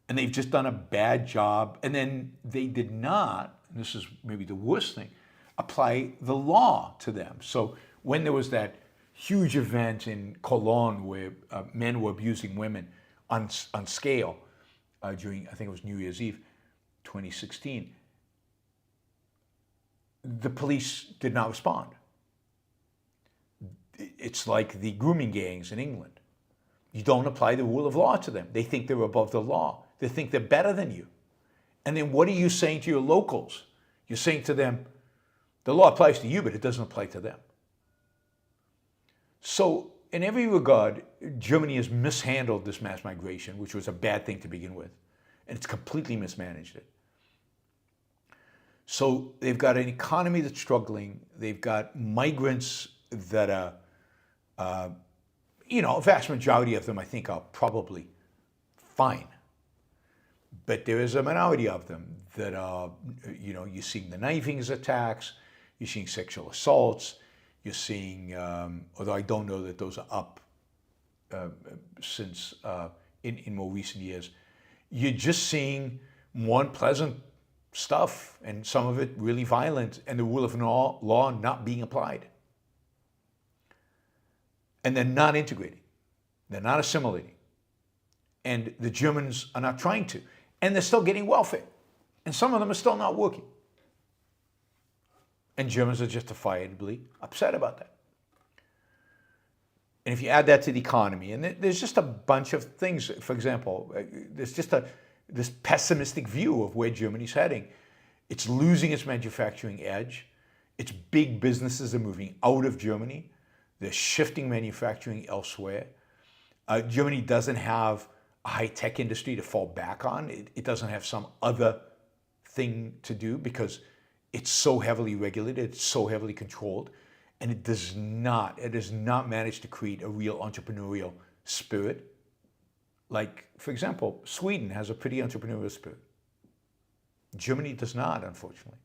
And they've just done a bad job. And then they did not, and this is maybe the worst thing, apply the law to them. So when there was that huge event in Cologne where men were abusing women on scale during, I think it was New Year's Eve, 2016, the police did not respond. It's like the grooming gangs in England. You don't apply the rule of law to them. They think they're above the law. They think they're better than you. And then what are you saying to your locals? You're saying to them, the law applies to you, but it doesn't apply to them. So in every regard, Germany has mishandled this mass migration, which was a bad thing to begin with. And it's completely mismanaged it. So they've got an economy that's struggling. They've got migrants that are, a vast majority of them I think are probably fine. But there is a minority of them that are, you're seeing the knifings attacks, you're seeing sexual assaults, you're seeing, although I don't know that those are up since in more recent years, you're just seeing more unpleasant stuff, and some of it really violent, and the rule of law not being applied. And they're not integrating. They're not assimilating. And the Germans are not trying to. And they're still getting welfare. And some of them are still not working. And Germans are justifiably upset about that. And if you add that to the economy, and there's just a bunch of things. For example, there's just this pessimistic view of where Germany's heading. It's losing its manufacturing edge. Its big businesses are moving out of Germany. They're shifting manufacturing elsewhere. Germany doesn't have a high-tech industry to fall back on. It doesn't have some other thing to do because it's so heavily regulated, it's so heavily controlled, and it does not manage to create a real entrepreneurial spirit. Like, for example, Sweden has a pretty entrepreneurial spirit. Germany does not, unfortunately.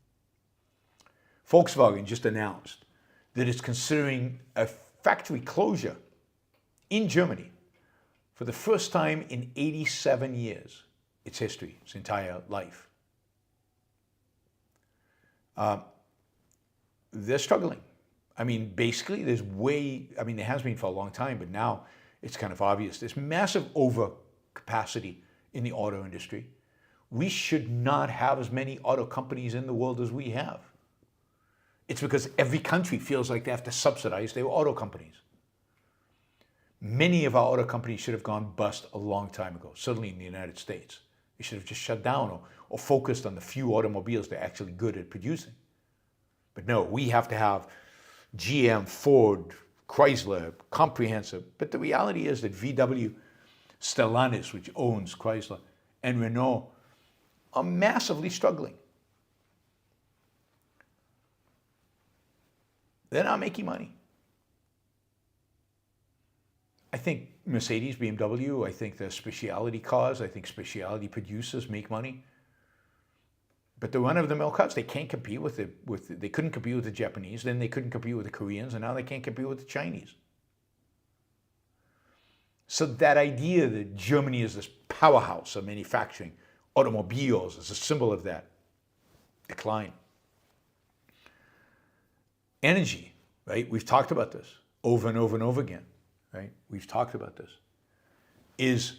Volkswagen just announced that it's considering a factory closure in Germany for the first time in 87 years, its history, its entire life. They're struggling. I mean, basically, there has been for a long time, but now it's kind of obvious. There's massive overcapacity in the auto industry. We should not have as many auto companies in the world as we have. It's because every country feels like they have to subsidize their auto companies. Many of our auto companies should have gone bust a long time ago, certainly in the United States. They should have just shut down or focused on the few automobiles they're actually good at producing. But no, we have to have GM, Ford, Chrysler, comprehensive. But the reality is that VW, Stellantis, which owns Chrysler, and Renault are massively struggling. They're not making money. I think Mercedes, BMW, I think the specialty cars, I think specialty producers make money. But the run-of-the-mill cars, they can't compete they couldn't compete with the Japanese, then they couldn't compete with the Koreans, and now they can't compete with the Chinese. So that idea that Germany is this powerhouse of manufacturing automobiles is a symbol of that decline. Energy, right? We've talked about this over and over and over again, right? We've talked about this. Is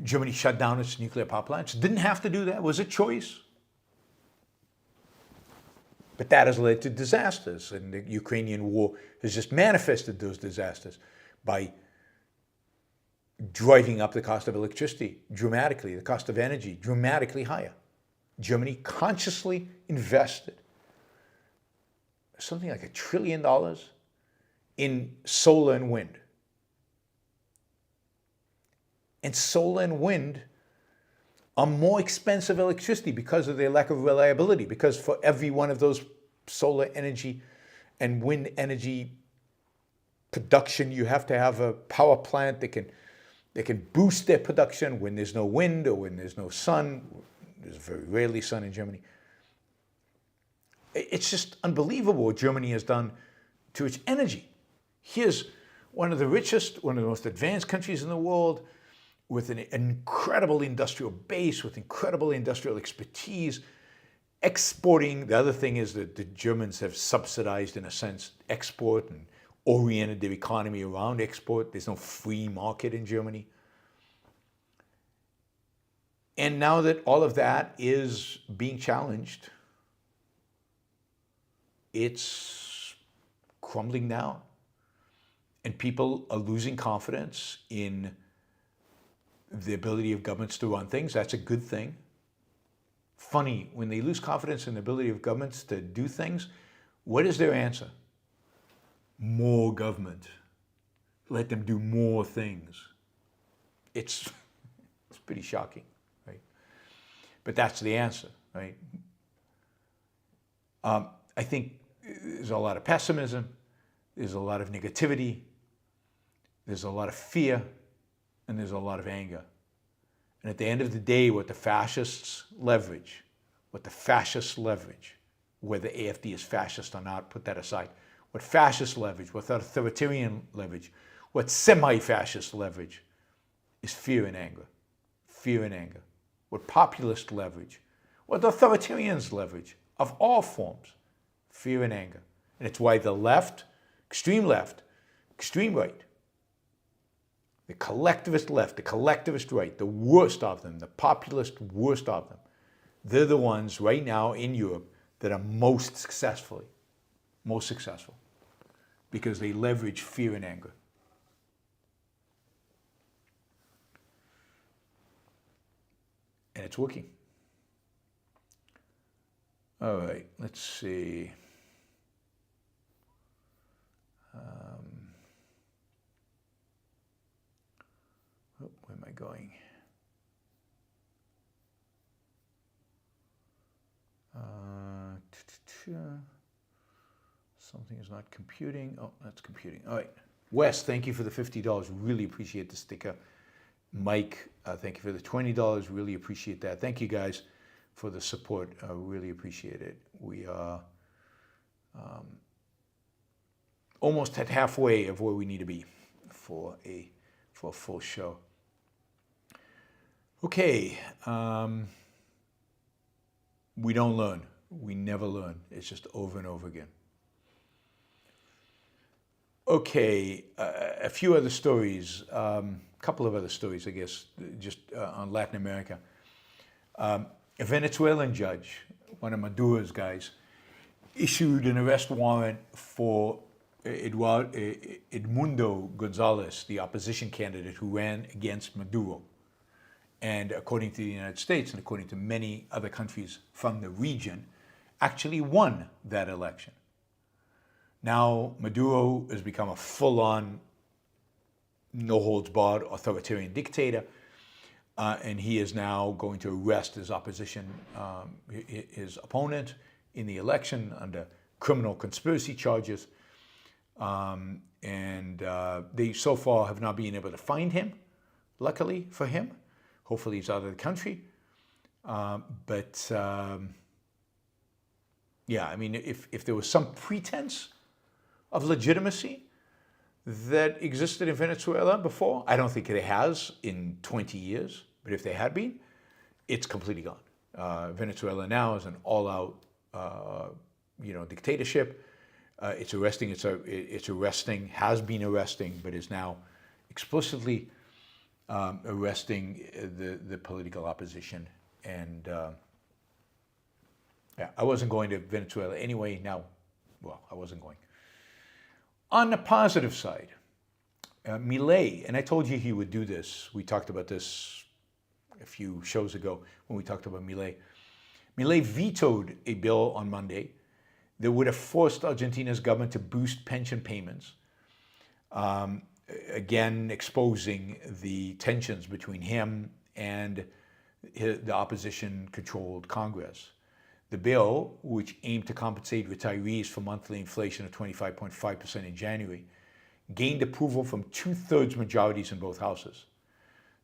Germany shut down its nuclear power plants? Didn't have to do that. It was a choice. But that has led to disasters, and the Ukrainian war has just manifested those disasters by driving up the cost of electricity dramatically, the cost of energy dramatically higher. Germany consciously invested something like $1 trillion in solar and wind. And solar and wind are more expensive electricity because of their lack of reliability, because for every one of those solar energy and wind energy production, you have to have a power plant that can boost their production when there's no wind or when there's no sun. There's very rarely sun in Germany. It's just unbelievable what Germany has done to its energy. Here's one of the richest, one of the most advanced countries in the world, with an incredible industrial base, with incredible industrial expertise, exporting. The other thing is that the Germans have subsidized, in a sense, export and oriented their economy around export. There's no free market in Germany. And now that all of that is being challenged, it's crumbling down. And people are losing confidence in the ability of governments to run things. That's a good thing. Funny, when they lose confidence in the ability of governments to do things, what is their answer? More government. Let them do more things. It's pretty shocking, right? But that's the answer, right? I think there's a lot of pessimism, there's a lot of negativity, there's a lot of fear, and there's a lot of anger. And at the end of the day, what the fascists leverage, whether the AFD is fascist or not, put that aside, what fascists leverage, what authoritarian leverage, what semi-fascist leverage is fear and anger. Fear and anger. What populists leverage, what authoritarians leverage of all forms, fear and anger. And it's why the left, extreme right, the collectivist left, the collectivist right, the worst of them, the populist worst of them, they're the ones right now in Europe that are most successful, because they leverage fear and anger. And it's working. All right, let's see. Where am I going? Something is not computing. Oh, that's computing. All right. Wes, thank you for the $50. Really appreciate the sticker. Mike, thank you for the $20. Really appreciate that. Thank you guys for the support. I really appreciate it. We are almost at halfway of where we need to be for a full show. Okay. We don't learn. We never learn. It's just over and over again. Okay, a few other stories, a couple of other stories, I guess, just on Latin America. A Venezuelan judge, one of Maduro's guys, issued an arrest warrant for Edmundo Gonzalez, the opposition candidate who ran against Maduro. And according to the United States and according to many other countries from the region, actually won that election. Now Maduro has become a full-on, no-holds-barred authoritarian dictator, and he is now going to arrest his opponent in the election under criminal conspiracy charges. They so far have not been able to find him, luckily for him. Hopefully he's out of the country. Yeah, I mean, if there was some pretense of legitimacy that existed in Venezuela before, I don't think it has in 20 years, but if there had been, it's completely gone. Venezuela now is an all-out, dictatorship. It's arresting, has been arresting, but is now explicitly arresting the political opposition. And yeah, I wasn't going to Venezuela anyway. Now, well, I wasn't going. On the positive side, Milei, and I told you he would do this. We talked about this a few shows ago when we talked about Milei. Milei vetoed a bill on Monday that would have forced Argentina's government to boost pension payments, again exposing the tensions between him and the opposition-controlled Congress. The bill, which aimed to compensate retirees for monthly inflation of 25.5% in January, gained approval from 2/3 majorities in both houses.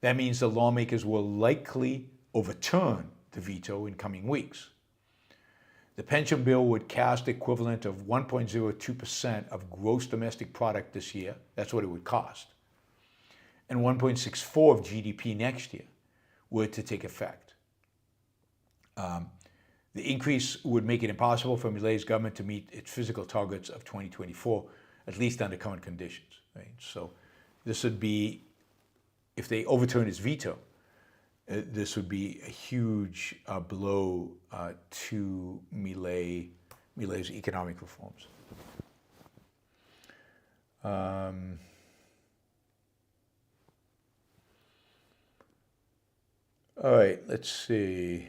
That means the lawmakers will likely overturn the veto in coming weeks. The pension bill would cast the equivalent of 1.02% of gross domestic product this year. That's what it would cost. And 1.64% of GDP next year were to take effect. The increase would make it impossible for Milei's government to meet its fiscal targets of 2024, at least under current conditions. Right? So this would be, if they overturn his veto, this would be a huge blow to Milei's economic reforms. All right, let's see.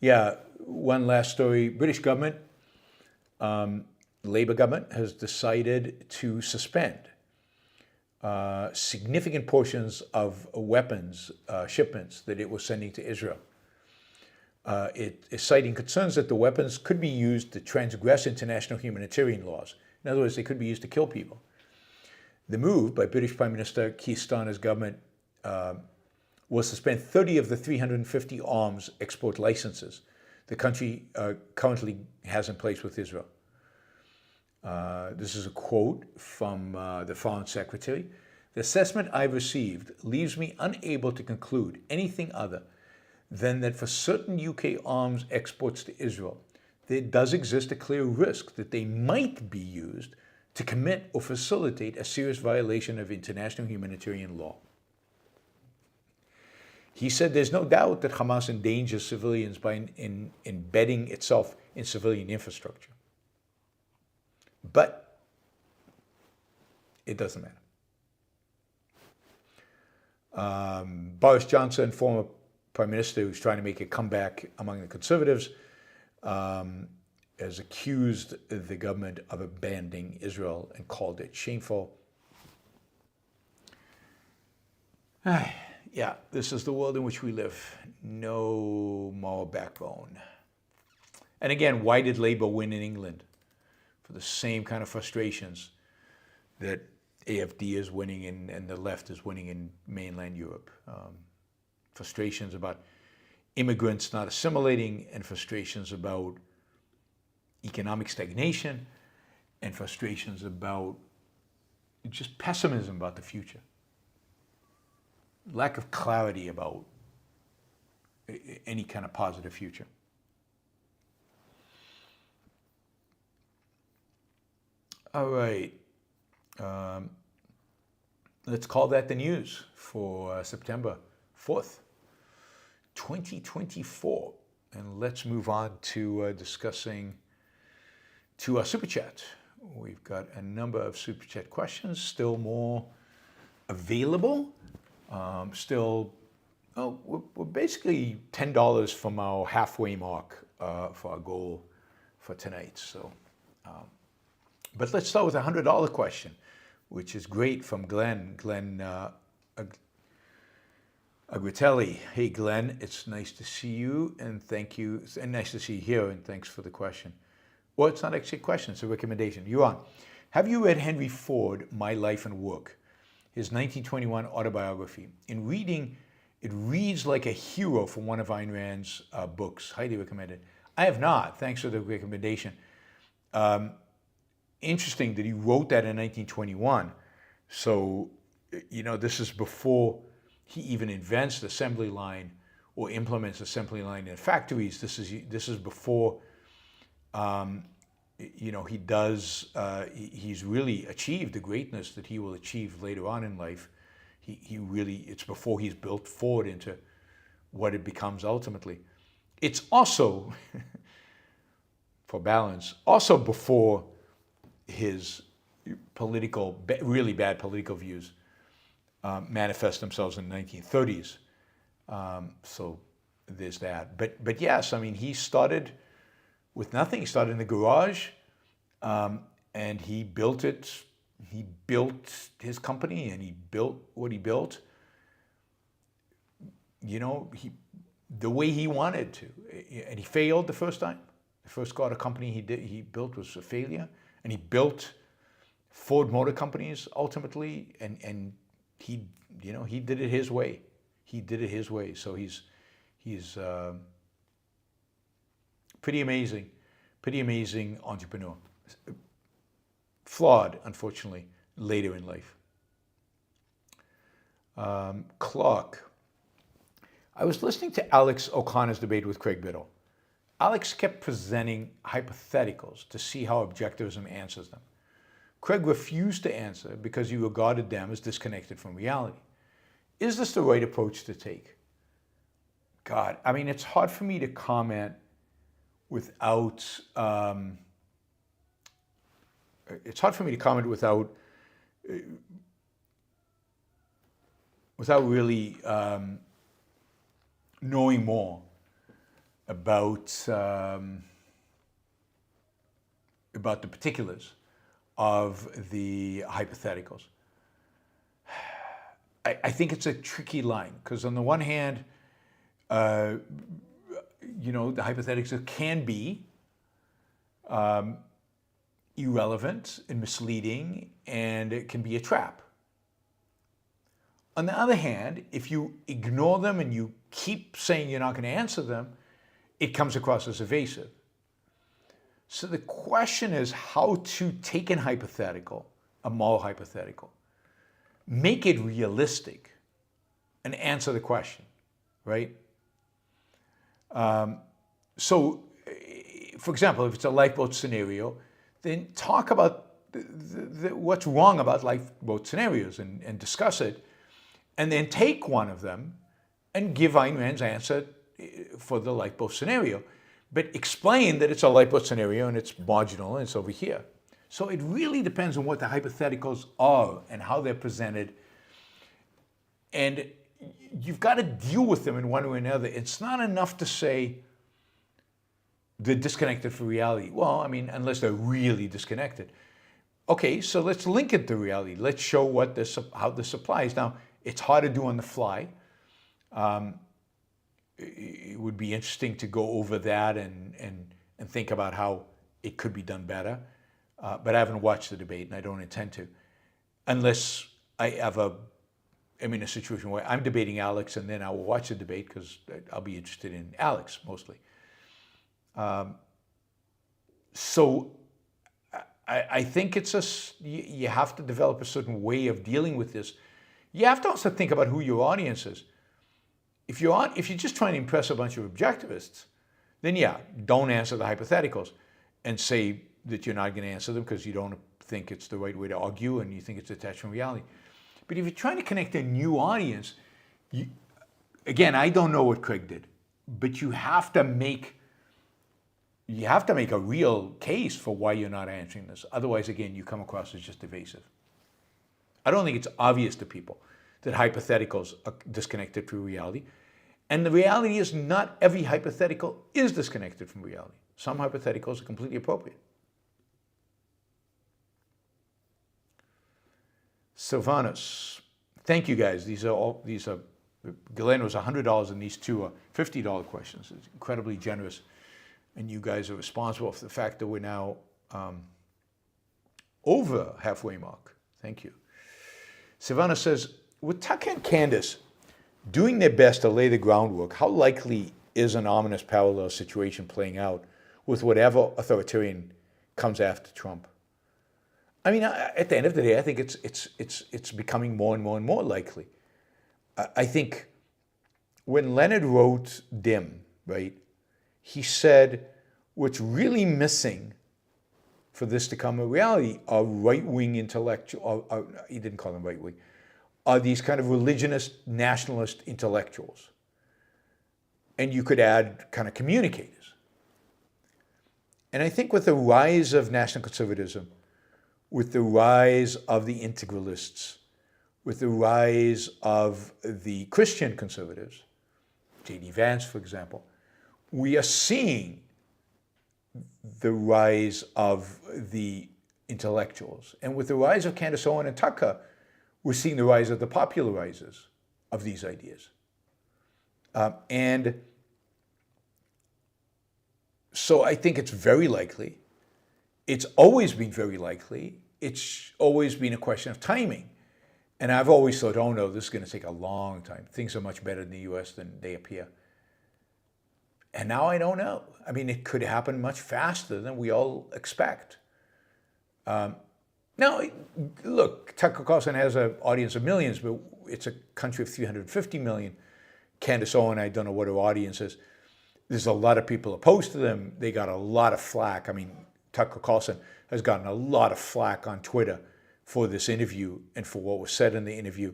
Yeah, one last story. British government, Labour government, has decided to suspend significant portions of weapons shipments that it was sending to Israel. It is citing concerns that the weapons could be used to transgress international humanitarian laws. In other words, they could be used to kill people. The move by British Prime Minister Keir Starmer's government will suspend 30 of the 350 arms export licenses the country currently has in place with Israel. This is a quote from the Foreign Secretary. The assessment I've received leaves me unable to conclude anything other than that for certain UK arms exports to Israel, there does exist a clear risk that they might be used to commit or facilitate a serious violation of international humanitarian law. He said there's no doubt that Hamas endangers civilians by embedding itself in civilian infrastructure. But it doesn't matter. Boris Johnson, former Prime Minister who's trying to make a comeback among the Conservatives, has accused the government of abandoning Israel and called it shameful. Yeah, this is the world in which we live. No moral backbone. And again, why did Labour win in England? For the same kind of frustrations that AFD is winning in, and the left is winning in mainland Europe. Frustrations about immigrants not assimilating, and frustrations about economic stagnation, and frustrations about just pessimism about the future. Lack of clarity about any kind of positive future. All right. Let's call that the news for September 4th, 2024. And let's move on to discussing to our Super Chat. We've got a number of Super Chat questions, still more available. We're basically $10 from our halfway mark for our goal for tonight. So, but let's start with a $100 question, which is great from Glenn Agritelli. Hey, Glenn, it's nice to see you, and thank you, and nice to see you here, and thanks for the question. Well, it's not actually a question, it's a recommendation. Yaron, have you read Henry Ford, My Life and Work? His 1921 autobiography. In reading, it reads like a hero from one of Ayn Rand's books. Highly recommended. I have not. Thanks for the recommendation. Interesting that he wrote that in 1921. So, this is before he even invents the assembly line or implements assembly line in factories. This is before, he's really achieved the greatness that he will achieve later on in life. It's before he's built Ford into what it becomes ultimately. It's also, for balance, also before his really bad political views manifest themselves in the 1930s. So there's that. But yes, I mean, he started with nothing. He started in the garage, and he built it. He built his company, and he built what he built, the way he wanted to. And he failed the first time. The first auto company he built was a failure. And he built Ford Motor Companies ultimately, and he did it his way. He did it his way. So he's pretty amazing entrepreneur. Flawed, unfortunately, later in life. Clark. I was listening to Alex O'Connor's debate with Craig Biddle. Alex kept presenting hypotheticals to see how objectivism answers them. Craig refused to answer because he regarded them as disconnected from reality. Is this the right approach to take? God, I mean, it's hard for me to comment without really knowing more about the particulars of the hypotheticals. I think it's a tricky line because on the one hand, the hypotheticals can be irrelevant and misleading, and it can be a trap. On the other hand, if you ignore them and you keep saying you're not going to answer them, it comes across as evasive. So the question is how to take an hypothetical, a moral hypothetical, make it realistic, and answer the question, right? So, for example, if it's a lifeboat scenario, then talk about what's wrong about lifeboat scenarios and discuss it, and then take one of them and give Ayn Rand's answer for the lifeboat scenario, but explain that it's a lifeboat scenario and it's marginal and it's over here. So it really depends on what the hypotheticals are and how they're presented, and you've got to deal with them in one way or another. It's not enough to say they're disconnected from reality. Well, I mean, unless they're really disconnected. Okay, so let's link it to reality. Let's show how this applies. Now, it's hard to do on the fly. It would be interesting to go over that and think about how it could be done better. But I haven't watched the debate, and I don't intend to, unless I'm in a situation where I'm debating Alex, and then I will watch the debate because I'll be interested in Alex mostly. So I think you have to develop a certain way of dealing with this. You have to also think about who your audience is. If you're just trying to impress a bunch of objectivists, then yeah, don't answer the hypotheticals and say that you're not going to answer them because you don't think it's the right way to argue and you think it's detached from reality. But if you're trying to connect a new audience, again, I don't know what Craig did, but you have to make a real case for why you're not answering this. Otherwise, again, you come across as just evasive. I don't think it's obvious to people that hypotheticals are disconnected from reality. And the reality is not every hypothetical is disconnected from reality. Some hypotheticals are completely appropriate. Sylvanus, thank you guys. Glenn was $100 and these two are $50 questions. It's incredibly generous. And you guys are responsible for the fact that we're now over halfway mark. Thank you. Savannah says, with Tucker and Candace doing their best to lay the groundwork, how likely is an ominous parallel situation playing out with whatever authoritarian comes after Trump? I mean, at the end of the day, I think it's becoming more and more and more likely. I think when Leonard wrote Dim, right, he said what's really missing for this to come a reality are right-wing intellectual, he didn't call them right-wing, are these kind of religionist, nationalist intellectuals. And you could add kind of communicators. And I think with the rise of national conservatism, with the rise of the integralists, with the rise of the Christian conservatives, J.D. Vance, for example, we are seeing the rise of the intellectuals. And with the rise of Candace Owen and Tucker, we're seeing the rise of the popularizers of these ideas. And so I think it's very likely. It's always been very likely. It's always been a question of timing. And I've always thought, oh no, this is going to take a long time. Things are much better in the US than they appear. And now I don't know. I mean, it could happen much faster than we all expect. Now, look, Tucker Carlson has an audience of millions, but it's a country of 350 million. Candace Owen, I don't know what her audience is. There's a lot of people opposed to them. They got a lot of flack. I mean, Tucker Carlson has gotten a lot of flack on Twitter for this interview and for what was said in the interview.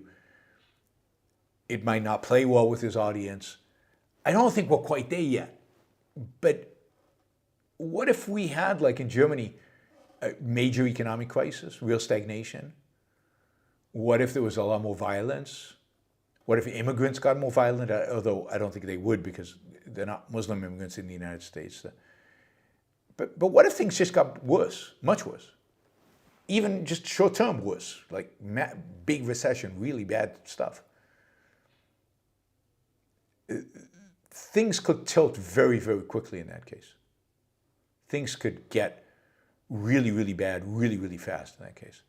It might not play well with his audience. I don't think we're quite there yet. But what if we had, like in Germany, a major economic crisis, real stagnation? What if there was a lot more violence? What if immigrants got more violent? Although I don't think they would, because they're not Muslim immigrants in the United States. But what if things just got worse, much worse? Even just short-term worse, like big recession, really bad stuff. Things could tilt very, very quickly in that case. Things could get really, really bad, really, really fast in that case.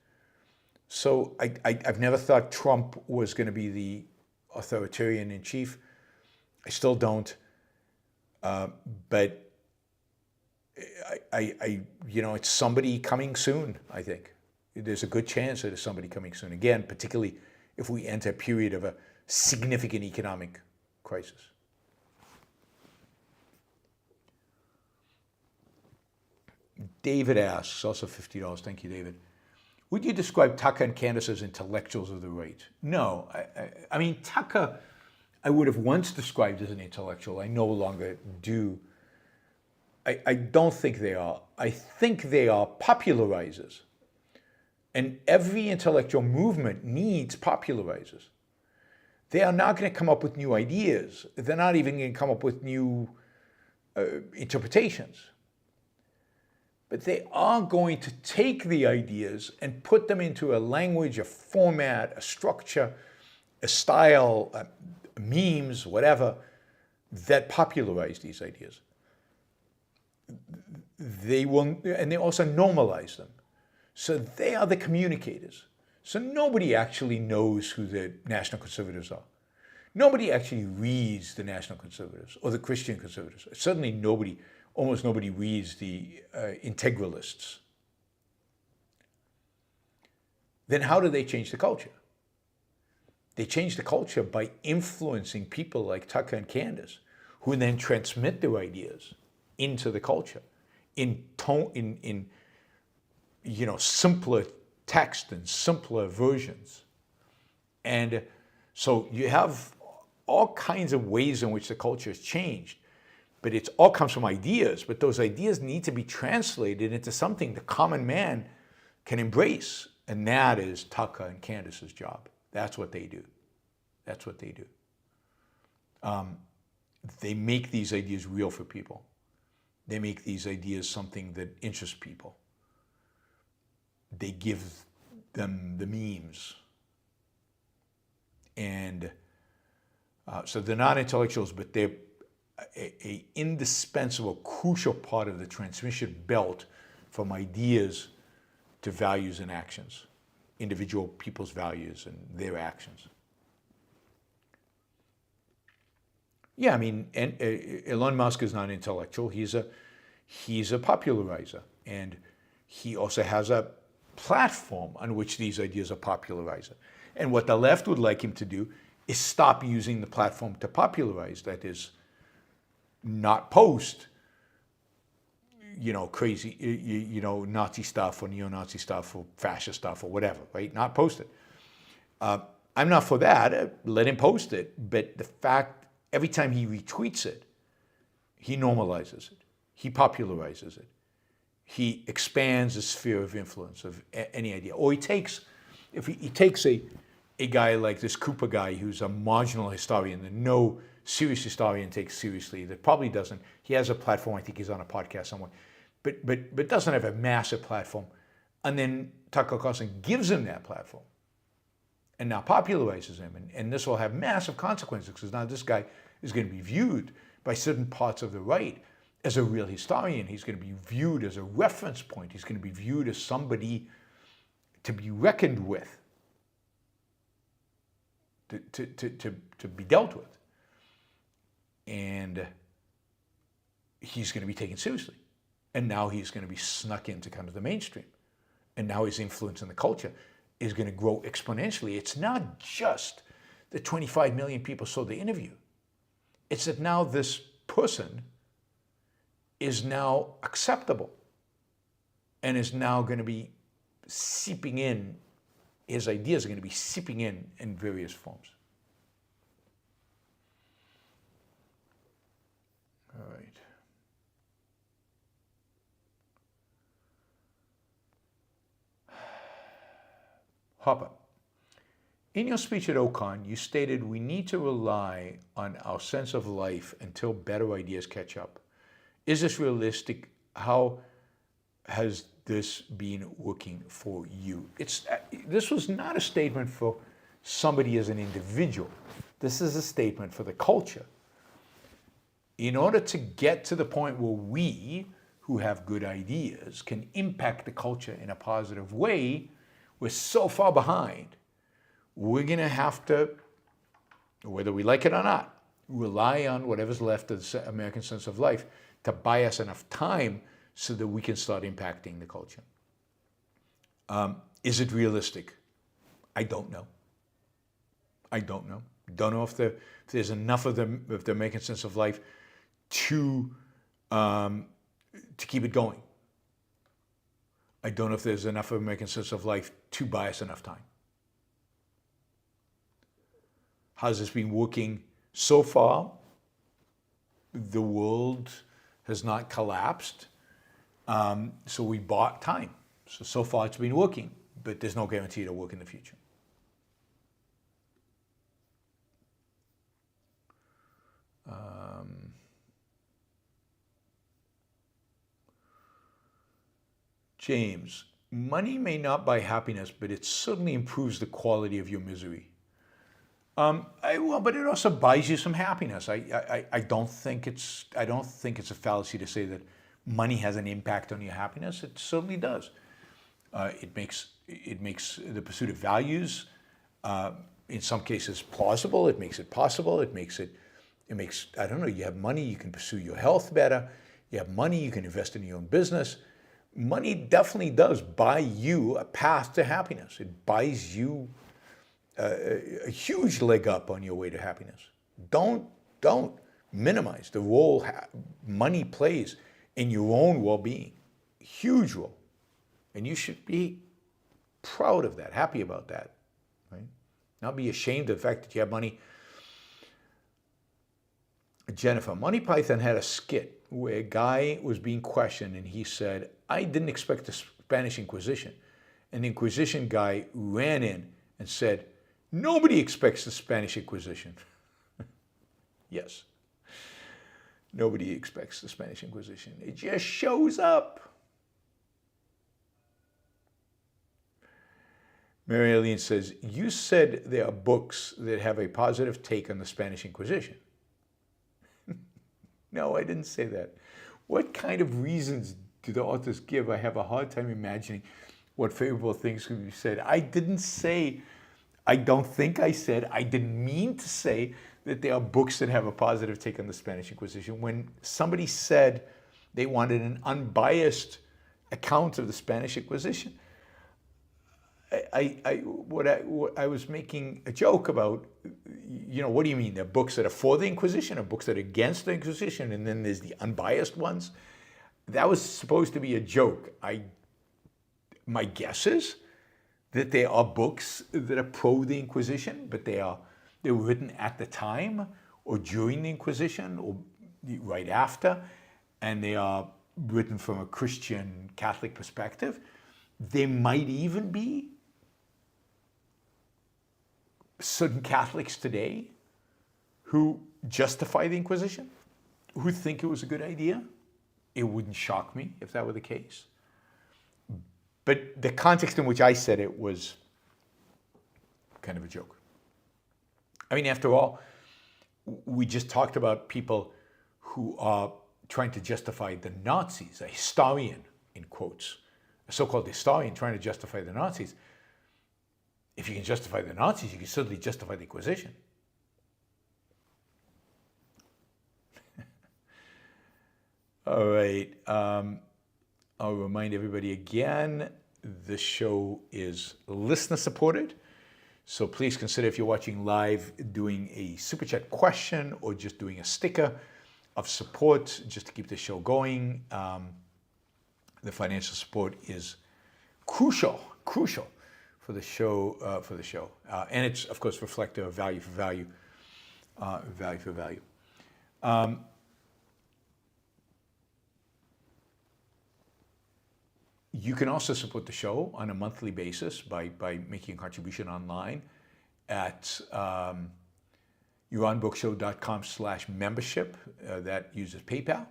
So I've never thought Trump was going to be the authoritarian in chief. I still don't. But it's somebody coming soon, I think. There's a good chance that there's somebody coming soon. Again, particularly if we enter a period of a significant economic crisis. David asks, also $50, thank you, David. Would you describe Tucker and Candace as intellectuals of the right? No. I mean, Tucker, I would have once described as an intellectual. I no longer do. I don't think they are. I think they are popularizers. And every intellectual movement needs popularizers. They are not going to come up with new ideas. They're not even going to come up with new interpretations. But they are going to take the ideas and put them into a language, a format, a structure, a style, memes, whatever, that popularize these ideas. They will, and they also normalize them. So they are the communicators. So nobody actually knows who the National Conservatives are. Nobody actually reads the National Conservatives or the Christian Conservatives. Certainly nobody, almost nobody reads the integralists. Then how do they change the culture? They change the culture by influencing people like Tucker and Candace, who then transmit their ideas into the culture in tone, in simpler text and simpler versions. And so you have all kinds of ways in which the culture has changed. But it all comes from ideas, but those ideas need to be translated into something the common man can embrace. And that is Tucker and Candace's job. That's what they do. That's what they do. They make these ideas real for people. They make these ideas something that interests people. They give them the memes. And so they're not intellectuals, but they're a indispensable, crucial part of the transmission belt from ideas to values and actions, individual people's values and their actions. Yeah, I mean, and Elon Musk is not an intellectual. He's a popularizer, and he also has a platform on which these ideas are popularized. And what the left would like him to do is stop using the platform to popularize. That is, not post, crazy, Nazi stuff or neo-Nazi stuff or fascist stuff or whatever, right? Not post it. I'm not for that. Let him post it. But the fact, every time he retweets it, he normalizes it. He popularizes it. He expands the sphere of influence of any idea. Or he takes a guy like this Cooper guy who's a marginal historian that no serious historian takes seriously, that probably doesn't. He has a platform, I think he's on a podcast somewhere, but doesn't have a massive platform. And then Tucker Carlson gives him that platform and now popularizes him. And this will have massive consequences because now this guy is going to be viewed by certain parts of the right as a real historian. He's going to be viewed as a reference point. He's going to be viewed as somebody to be reckoned with, to be dealt with. And he's going to be taken seriously. And now he's going to be snuck into kind of the mainstream. And now his influence in the culture is going to grow exponentially. It's not just the 25 million people saw the interview. It's that now this person is now acceptable and is now going to be seeping in, his ideas are going to be seeping in various forms. All right. Hopper. In your speech at OCON, you stated we need to rely on our sense of life until better ideas catch up. Is this realistic? How has this been working for you? This was not a statement for somebody as an individual. This is a statement for the culture. In order to get to the point where we, who have good ideas can impact the culture in a positive way, we're so far behind. We're going to have to, whether we like it or not, rely on whatever's left of the American sense of life to buy us enough time so that we can start impacting the culture. Is it realistic? I don't know. I don't know. Don't know if there's enough of the American sense of life to keep it going. I don't know if there's enough of American sense of life to buy us enough time. How's this been working so far? The world has not collapsed, so we bought time. So far it's been working, but there's no guarantee it'll work in the future. James, money may not buy happiness, but it certainly improves the quality of your misery. But it also buys you some happiness. I don't think it's a fallacy to say that money has an impact on your happiness. It certainly does. It makes the pursuit of values, in some cases, plausible. It makes it possible. It makes I don't know. You have money, you can pursue your health better. You have money, you can invest in your own business. Money definitely does buy you a path to happiness. It buys you a huge leg up on your way to happiness. Don't minimize the role money plays in your own well-being. Huge role. And you should be proud of that, happy about that, right? Not be ashamed of the fact that you have money. Jennifer, Monty Python had a skit where a guy was being questioned and he said, I didn't expect the Spanish Inquisition. And the Inquisition guy ran in and said, nobody expects the Spanish Inquisition. Yes. Nobody expects the Spanish Inquisition. It just shows up. Mary Eileen says, you said there are books that have a positive take on the Spanish Inquisition. No, I didn't say that. What kind of reasons do the authors give? I have a hard time imagining what favorable things could be said. I didn't say, I don't think I said, I didn't mean to say that there are books that have a positive take on the Spanish Inquisition. When somebody said they wanted an unbiased account of the Spanish Inquisition, I was making a joke about, what do you mean? There are books that are for the Inquisition or books that are against the Inquisition, and then there's the unbiased ones? That was supposed to be a joke. My guess is that there are books that are pro the Inquisition, but they were written at the time or during the Inquisition or right after, and they are written from a Christian Catholic perspective. There might even be certain Catholics today who justify the Inquisition, who think it was a good idea. It wouldn't shock me if that were the case. But the context in which I said it was kind of a joke. I mean, after all, we just talked about people who are trying to justify the Nazis, a historian, in quotes, a so-called historian trying to justify the Nazis. If you can justify the Nazis, you can certainly justify the Inquisition. All right. I'll remind everybody again, the show is listener supported. So please consider, if you're watching live, doing a super chat question or just doing a sticker of support just to keep the show going. The financial support is crucial for the show, and it's of course reflective of value for value. You can also support the show on a monthly basis by making a contribution online at yaronbrookshow.com/membership. That uses PayPal,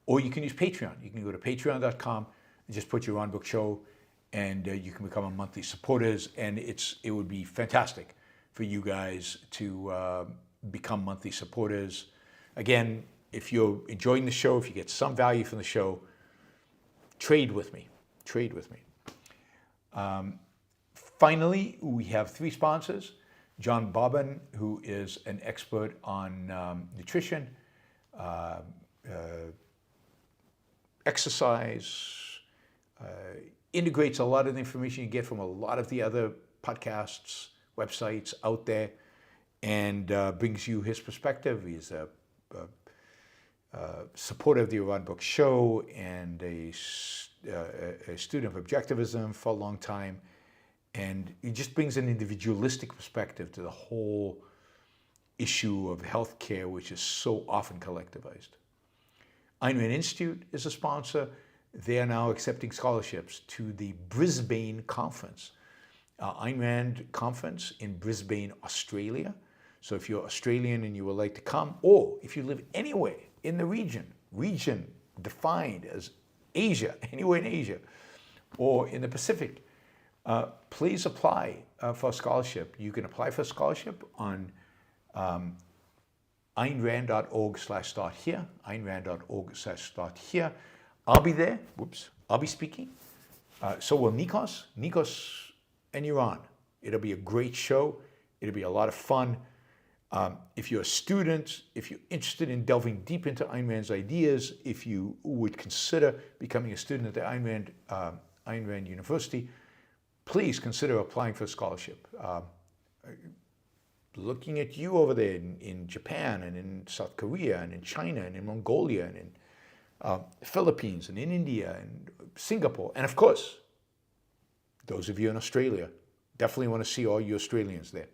or you can use Patreon. You can go to patreon.com and just put Yaron Brook Show, and you can become a monthly supporters. And it would be fantastic for you guys to become monthly supporters. Again, if you're enjoying the show, if you get some value from the show, trade with me. Trade with me. Finally, we have 3 sponsors. John Bobbin, who is an expert on nutrition, exercise, integrates a lot of the information you get from a lot of the other podcasts, websites out there, and brings you his perspective. He's a supporter of the ARand Brook show and a student of Objectivism for a long time. And he just brings an individualistic perspective to the whole issue of healthcare, which is so often collectivized. Ayn Rand Institute is a sponsor. They are now accepting scholarships to the Brisbane conference, Ayn Rand conference in Brisbane, Australia. So if you're Australian and you would like to come, or if you live anywhere in the region defined as Asia, anywhere in Asia, or in the Pacific, please apply for a scholarship. You can apply for a scholarship on AYNRAND.org/start here, AYNRAND.org/start here. I'll be there. I'll be speaking. So will Nikos and Yaron. It'll be a great show. It'll be a lot of fun. If you're a student, if you're interested in delving deep into Ayn Rand's ideas, if you would consider becoming a student at the Ayn Rand University, please consider applying for a scholarship. Looking at you over there in Japan and in South Korea and in China and in Mongolia and in Philippines and in India and Singapore, and of course, those of you in Australia. Definitely want to see all you Australians there.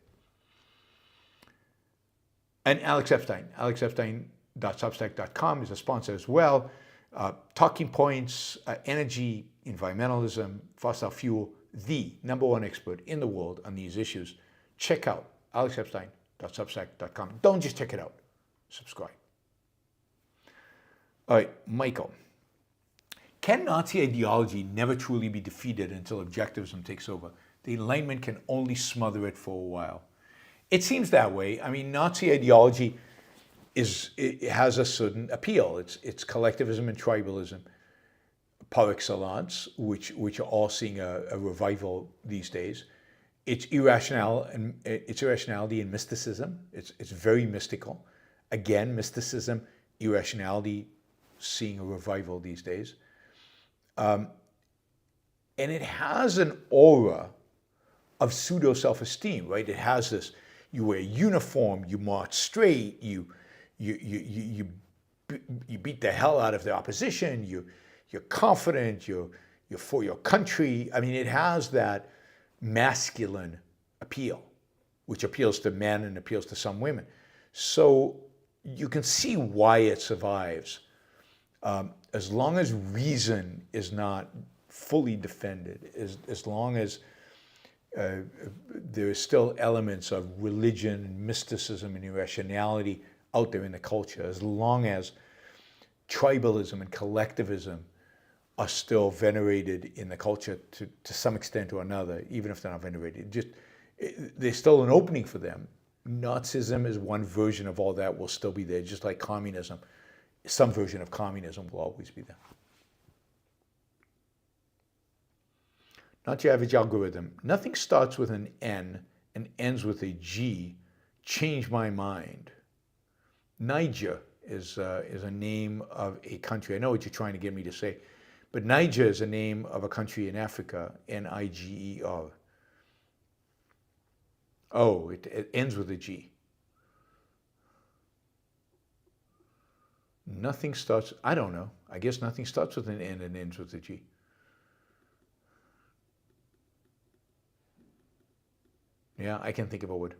And Alex Epstein, alexepstein.substack.com is a sponsor as well. Talking points, energy, environmentalism, fossil fuel, the #1 expert in the world on these issues. Check out alexepstein.substack.com. Don't just check it out, subscribe. All right, Michael. Can Nazi ideology never truly be defeated until objectivism takes over? The Enlightenment can only smother it for a while. It seems that way. I mean, Nazi ideology it has a certain appeal. It's collectivism and tribalism par excellence, which are all seeing a revival these days. It's irrationality and mysticism. It's very mystical. Again, mysticism, irrationality, seeing a revival these days. And it has an aura of pseudo self-esteem, right? It has this: you wear a uniform, you march straight, you beat the hell out of the opposition, you're confident, you're for your country. I mean, it has that masculine appeal, which appeals to men and appeals to some women. So you can see why it survives. As long as reason is not fully defended, as long as there are still elements of religion and mysticism and irrationality out there in the culture, as long as tribalism and collectivism are still venerated in the culture to some extent or another, even if they're not venerated, there's still an opening for them. Nazism is one version of all that, will still be there, just like communism. Some version of communism will always be there. Not your average algorithm. Nothing starts with an N and ends with a G. Change my mind. Niger is a name of a country. I know what you're trying to get me to say, but Niger is a name of a country in Africa, Niger. Oh, it ends with a G. Nothing starts, I don't know. I guess nothing starts with an N and ends with a G. Yeah, I can think of a word.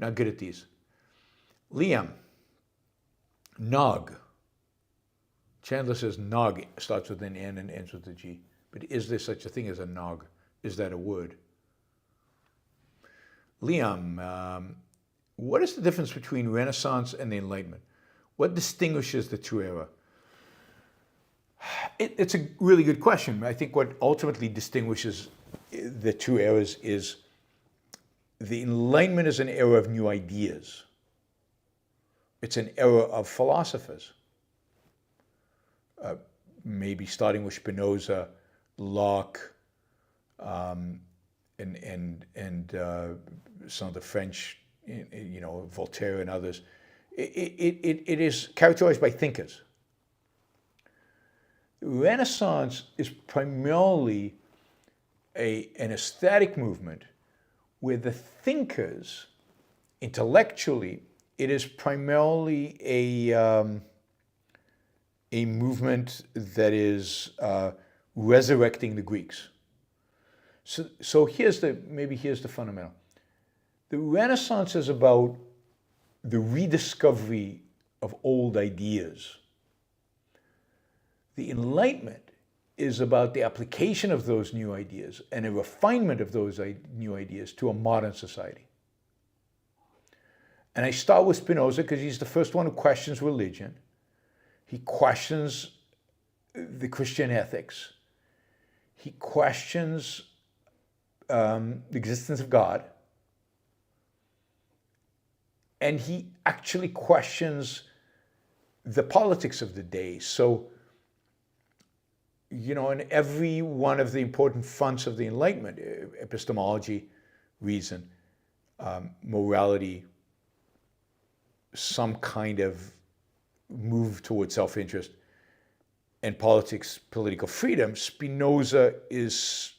Not good at these. Liam. Nog. Chandler says nog starts with an N and ends with a G. But is there such a thing as a nog? Is that a word? Liam, what is the difference between Renaissance and the Enlightenment? What distinguishes the two era? It's a really good question. I think what ultimately distinguishes the two eras is the Enlightenment is an era of new ideas. It's an era of philosophers. maybe starting with Spinoza, Locke, and some of the French, Voltaire and others, it is characterized by thinkers. The Renaissance is primarily an aesthetic movement where the thinkers, intellectually, it is primarily a movement that is resurrecting the Greeks. So here's the fundamental. The Renaissance is about the rediscovery of old ideas. The Enlightenment is about the application of those new ideas and a refinement of those new ideas to a modern society. And I start with Spinoza because he's the first one who questions religion. He questions the Christian ethics. He questions the existence of God. And he actually questions the politics of the day. So, in every one of the important fronts of the Enlightenment, epistemology, reason, morality, some kind of move towards self-interest, and politics, political freedom, Spinoza is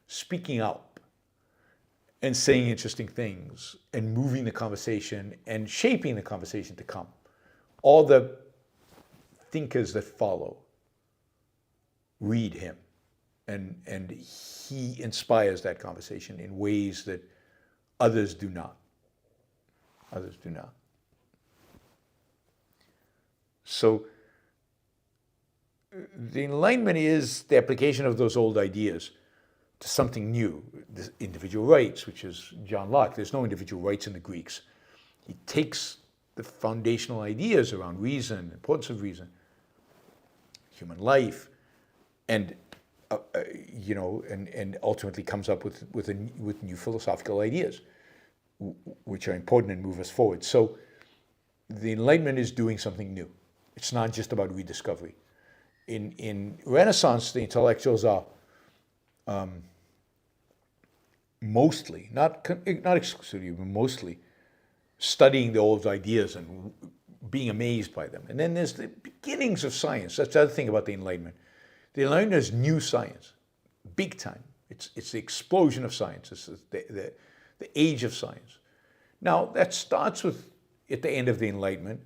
speaking out and saying interesting things and moving the conversation and shaping the conversation to come. All the thinkers that follow read him, and he inspires that conversation in ways that others do not. Others do not. So the Enlightenment is the application of those old ideas to something new. The individual rights, which is John Locke. There's no individual rights in the Greeks. He takes the foundational ideas around reason, importance of reason, human life, and and ultimately comes up with new philosophical ideas, which are important and move us forward. So the Enlightenment is doing something new. It's not just about rediscovery. In Renaissance, the intellectuals are mostly, not exclusively, but mostly studying the old ideas and being amazed by them. And then there's the beginnings of science. That's the other thing about the Enlightenment. The Enlightenment is new science, big time. It's the explosion of science. It's the age of science. Now, that starts with at the end of the Enlightenment,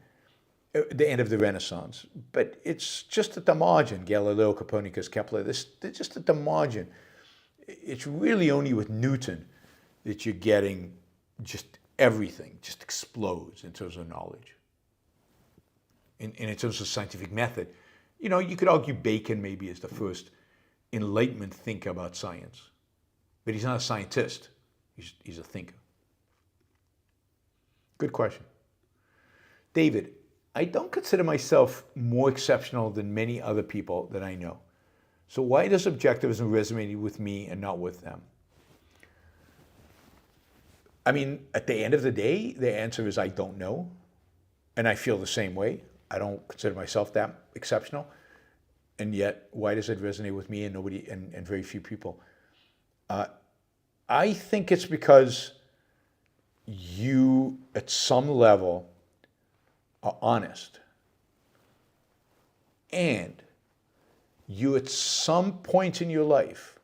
the end of the Renaissance, but it's just at the margin. Galileo, Copernicus, Kepler, they're just at the margin. It's really only with Newton that you're getting just everything just explodes in terms of knowledge. In terms of scientific method. You could argue Bacon maybe is the first Enlightenment thinker about science, but he's not a scientist. He's a thinker. Good question. David, I don't consider myself more exceptional than many other people that I know. So why does objectivism resonate with me and not with them? I mean, at the end of the day, the answer is I don't know. And I feel the same way. I don't consider myself that exceptional. And yet, why does it resonate with me and nobody and very few people? I think it's because you, at some level, are honest. And you, at some point in your life,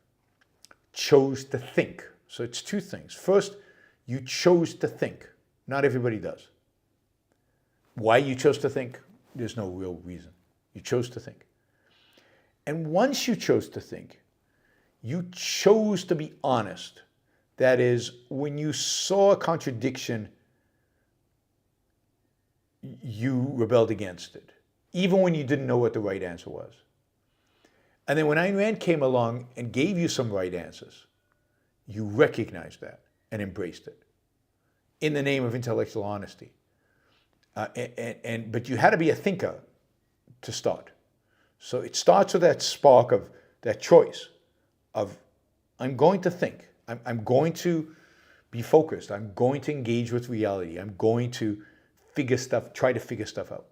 chose to think. So it's two things. First, you chose to think. Not everybody does. Why you chose to think? There's no real reason. You chose to think. And once you chose to think, you chose to be honest. That is, when you saw a contradiction, you rebelled against it, even when you didn't know what the right answer was. And then when Ayn Rand came along and gave you some right answers, you recognized that and embraced it in the name of intellectual honesty. But you had to be a thinker to start. So it starts with that spark of that choice of, I'm going to think. I'm going to be focused. I'm going to engage with reality. I'm going to try to figure stuff out.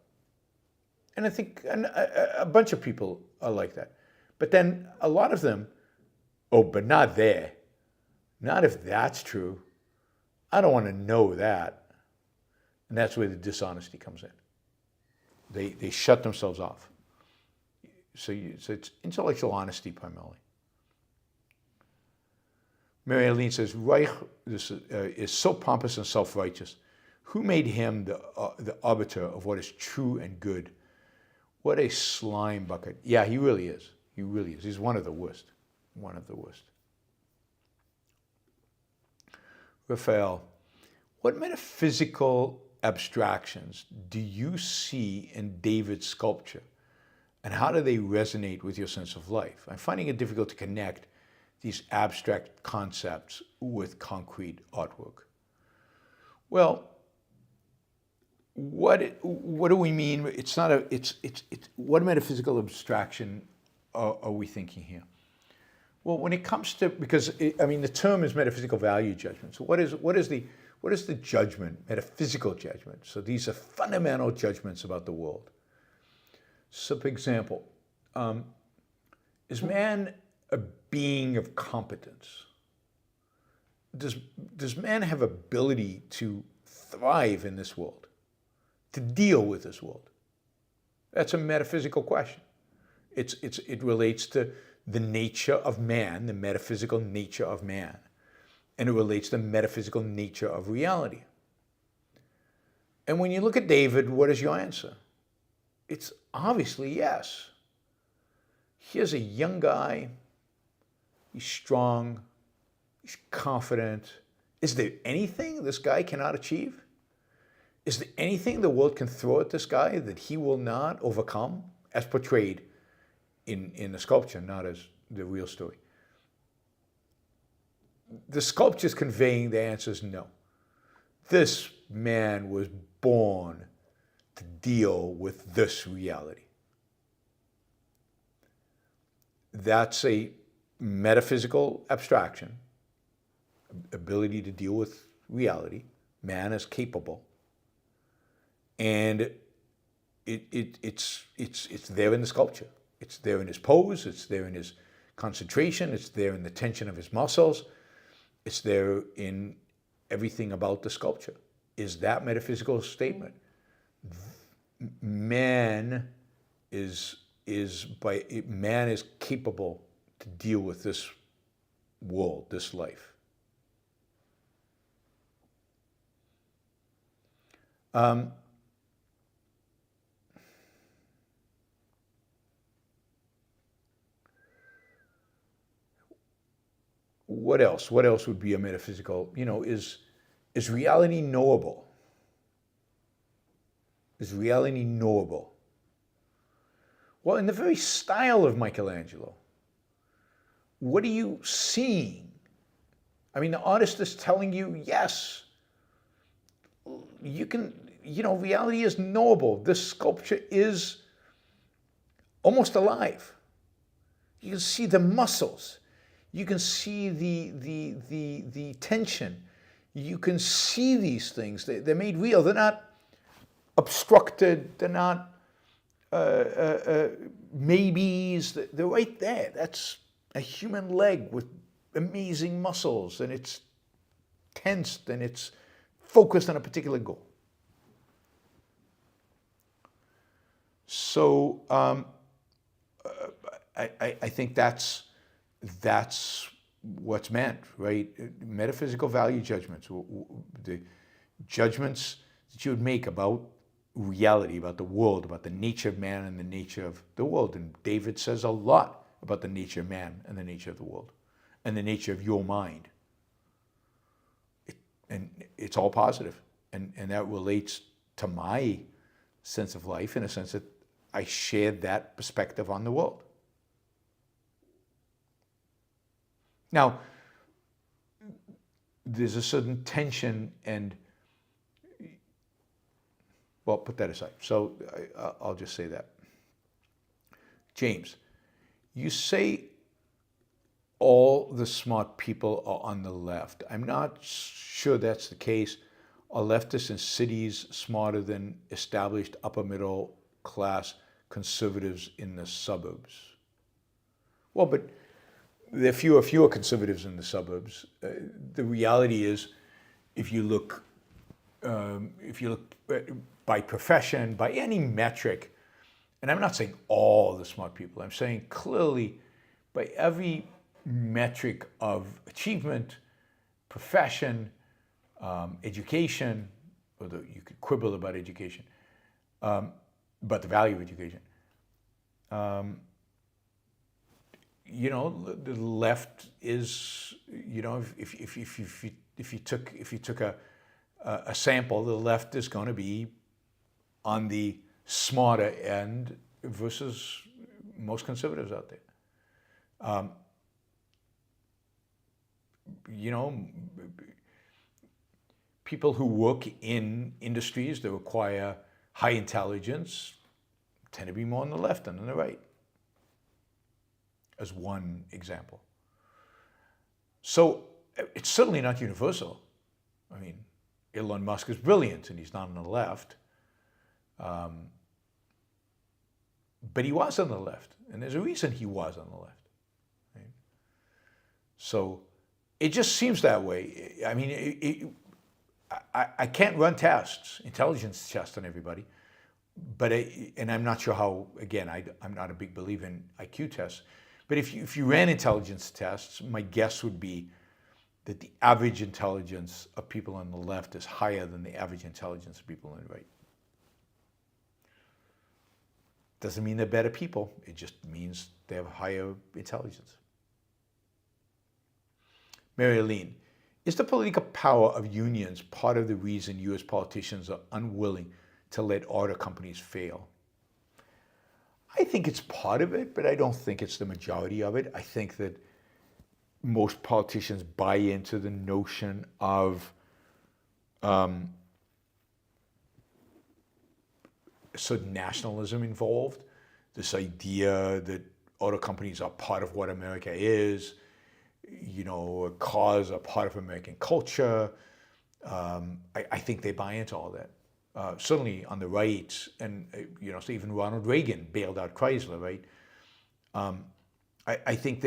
And I think a bunch of people are like that. But then a lot of them, oh, but not there. Not if that's true. I don't want to know that. And that's where the dishonesty comes in. They shut themselves off. So it's intellectual honesty primarily. Mary Eileen says, Reich is so pompous and self-righteous. Who made him the arbiter of what is true and good? What a slime bucket. Yeah, he really is. He really is. He's one of the worst. One of the worst. Raphael, what metaphysical abstractions do you see in David's sculpture? And how do they resonate with your sense of life? I'm finding it difficult to connect these abstract concepts with concrete artwork. Well, what do we mean? It's not a. It's what metaphysical abstraction are we thinking here? Well, when it comes to, because the term is metaphysical value judgment. So what is the judgment, metaphysical judgment? So these are fundamental judgments about the world. So, for example, is man a being of competence? Does man have ability to thrive in this world, to deal with this world? That's a metaphysical question. It relates to the nature of man, the metaphysical nature of man, and it relates to the metaphysical nature of reality. And when you look at David, what is your answer? It's obviously yes. Here's a young guy. He's strong. He's confident. Is there anything this guy cannot achieve? Is there anything the world can throw at this guy that he will not overcome, as portrayed in the sculpture, not as the real story? The sculpture is conveying the answer is no. This man was born to deal with this reality. That's a metaphysical abstraction, ability to deal with reality. Man is capable. And it's there in the sculpture. It's there in his pose, it's there in his concentration, it's there in the tension of his muscles, it's there in everything about the sculpture. Is that metaphysical statement? Man is capable to deal with this world, this life. What else? What else would be a metaphysical? Is reality knowable? Is reality knowable? Well, in the very style of Michelangelo, what are you seeing? The artist is telling you, yes, you can, reality is knowable. This sculpture is almost alive. You can see the muscles. You can see the tension. You can see these things. They're made real. They're not obstructed. They're not maybes. They're right there. That's a human leg with amazing muscles, and it's tensed, and it's focused on a particular goal. So I think that's what's meant, right? Metaphysical value judgments, the judgments that you would make about reality, about the world, about the nature of man and the nature of the world. And David says a lot about the nature of man and the nature of the world and the nature of your mind. And it's all positive. And that relates to my sense of life in a sense that I shared that perspective on the world. Now, there's a certain tension and, well, put that aside. So I'll just say that. James, you say all the smart people are on the left. I'm not sure that's the case. Are leftists in cities smarter than established upper middle class conservatives in the suburbs. Well, but there are fewer conservatives in the suburbs. The reality is, if you look by profession, by any metric, and I'm not saying all the smart people, I'm saying clearly by every metric of achievement, profession, education, although you could quibble about education, about the value of education. You know, the left is, you know, if you took a sample, the left is going to be on the smarter end versus most conservatives out there. You know, people who work in industries that require high intelligence tend to be more on the left than on the right, as one example. So it's certainly not universal. I mean, Elon Musk is brilliant and he's not on the left. But he was on the left, and there's a reason he was on the left. Right? So it just seems that way. I mean, I can't run tests, intelligence tests on everybody, but and I'm not sure how, again, I'm not a big believer in IQ tests, but if you ran intelligence tests, my guess would be that the average intelligence of people on the left is higher than the average intelligence of people on the right. Doesn't mean they're better people, it just means they have higher intelligence. Mary Aline, is the political power of unions part of the reason U.S. politicians are unwilling to let auto companies fail? I think it's part of it, but I don't think it's the majority of it. I think that most politicians buy into the notion of certain nationalism involved, this idea that auto companies are part of what America is, you know, cars are part of American culture. I think they buy into all that. Certainly on the right, and you know, so even Ronald Reagan bailed out Chrysler, right? I think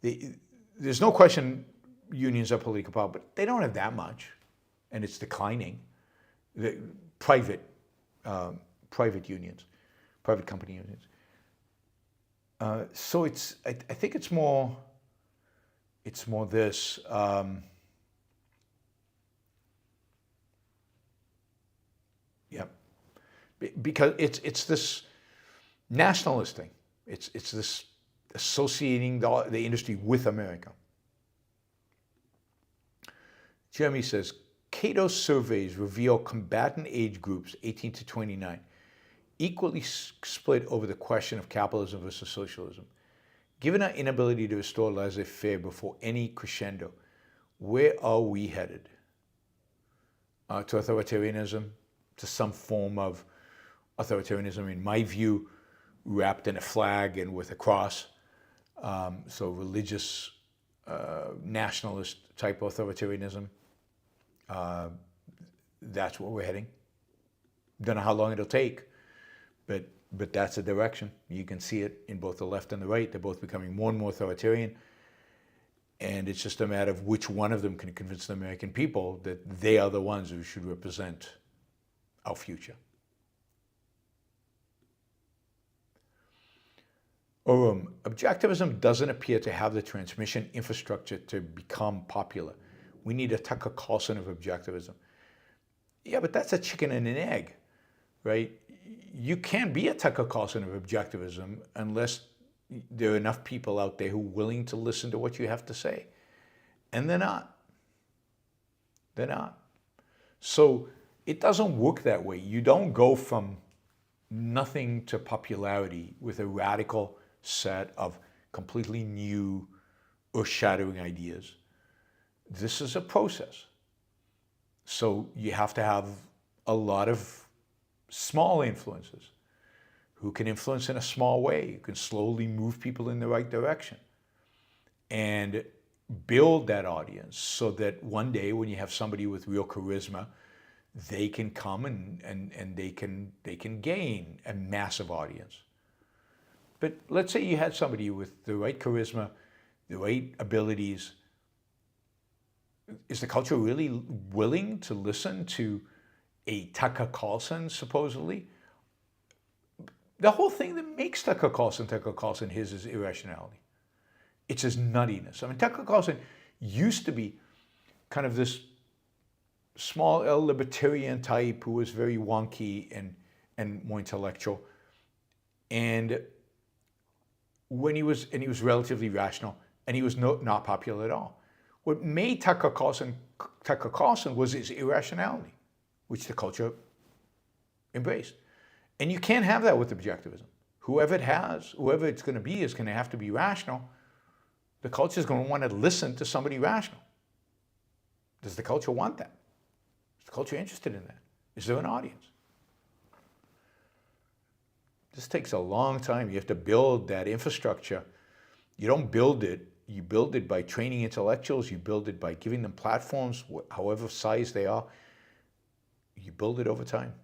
there's no question unions are political power, but they don't have that much, and it's declining. The private unions, private company unions. So I think it's more this. Yeah, because it's this nationalist thing. It's this associating the industry with America. Jeremy says, Cato's surveys reveal combatant age groups 18 to 29 equally split over the question of capitalism versus socialism. Given our inability to restore laissez-faire before any crescendo, where are we headed? To authoritarianism, to some form of authoritarianism, in my view, wrapped in a flag and with a cross. So religious, nationalist type authoritarianism. That's where we're heading. Don't know how long it'll take, but that's the direction. You can see it in both the left and the right. They're both becoming more and more authoritarian. And it's just a matter of which one of them can convince the American people that they are the ones who should represent our future. Objectivism doesn't appear to have the transmission infrastructure to become popular. We need a Tucker Carlson of objectivism. Yeah, but that's a chicken and an egg, right? You can't be a Tucker Carlson of objectivism unless there are enough people out there who are willing to listen to what you have to say. And they're not. They're not. So it doesn't work that way. You don't go from nothing to popularity with a radical set of completely new earth-shattering ideas. This is a process. So you have to have a lot of small influences who can influence in a small way, who can slowly move people in the right direction and build that audience so that one day when you have somebody with real charisma, they can come and they can gain a massive audience. But let's say you had somebody with the right charisma, the right abilities. Is the culture really willing to listen to a Tucker Carlson, supposedly? The whole thing that makes Tucker Carlson his is irrationality. It's his nuttiness. I mean, Tucker Carlson used to be kind of this small L libertarian type who was very wonky and more intellectual. And when he was relatively rational, and he was not popular at all. What made Tucker Carlson was his irrationality, which the culture embraced. And you can't have that with objectivism. Whoever it's going to be is going to have to be rational. The culture is going to want to listen to somebody rational. Does the culture want that? Is the culture interested in that? Is there an audience? This takes a long time. You have to build that infrastructure. You don't build it. You build it by training intellectuals. You build it by giving them platforms, however size they are. You build it over time.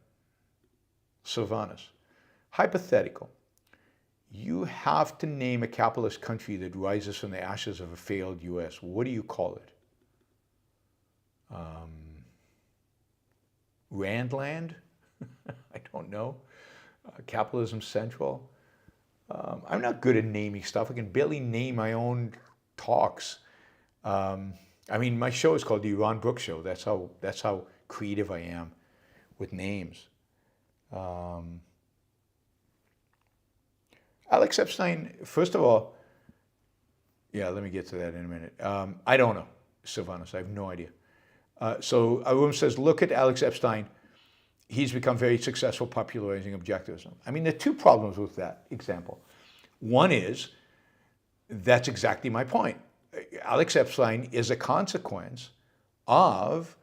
Sylvanus. Hypothetical. You have to name a capitalist country that rises from the ashes of a failed U.S. What do you call it? Randland? I don't know. Capitalism Central. I'm not good at naming stuff. I can barely name my own talks. I mean, my show is called the Yaron Brook Show. That's how creative I am with names. Alex Epstein, first of all, yeah, let me get to that in a minute. I don't know, Sylvanus, I have no idea. So Arun says, look at Alex Epstein. He's become very successful popularizing objectivism. I mean, there are two problems with that example. One is, that's exactly my point. Alex Epstein is a consequence of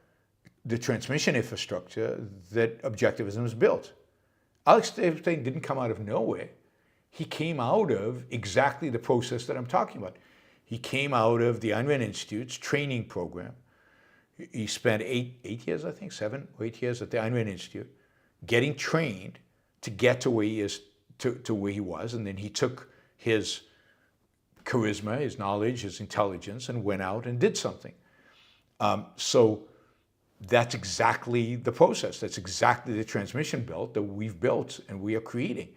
the transmission infrastructure that objectivism has built. Alex Epstein didn't come out of nowhere. He came out of exactly the process that I'm talking about. He came out of the Ayn Rand Institute's training program. He spent 8 years, I think, 7 or 8 years at the Ayn Rand Institute, getting trained to get to where he is, to where he was, and then he took his charisma, his knowledge, his intelligence, and went out and did something. So that's exactly the process. That's exactly the transmission belt that we've built and we are creating.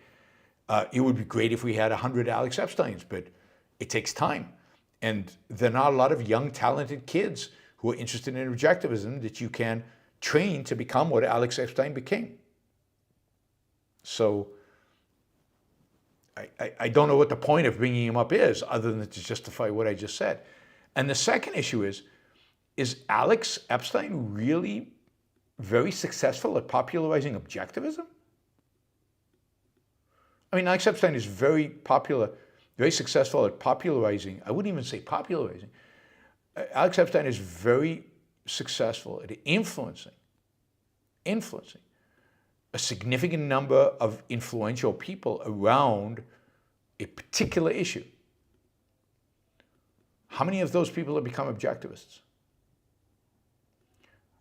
It would be great if we had 100 Alex Epsteins, but it takes time. And there are not a lot of young, talented kids who are interested in objectivism that you can train to become what Alex Epstein became. So I don't know what the point of bringing him up is, other than to justify what I just said. And the second issue is Alex Epstein really very successful at popularizing objectivism? I mean, Alex Epstein is very popular, very successful at popularizing. I wouldn't even say popularizing. Alex Epstein is very successful at influencing a significant number of influential people around a particular issue. How many of those people have become objectivists?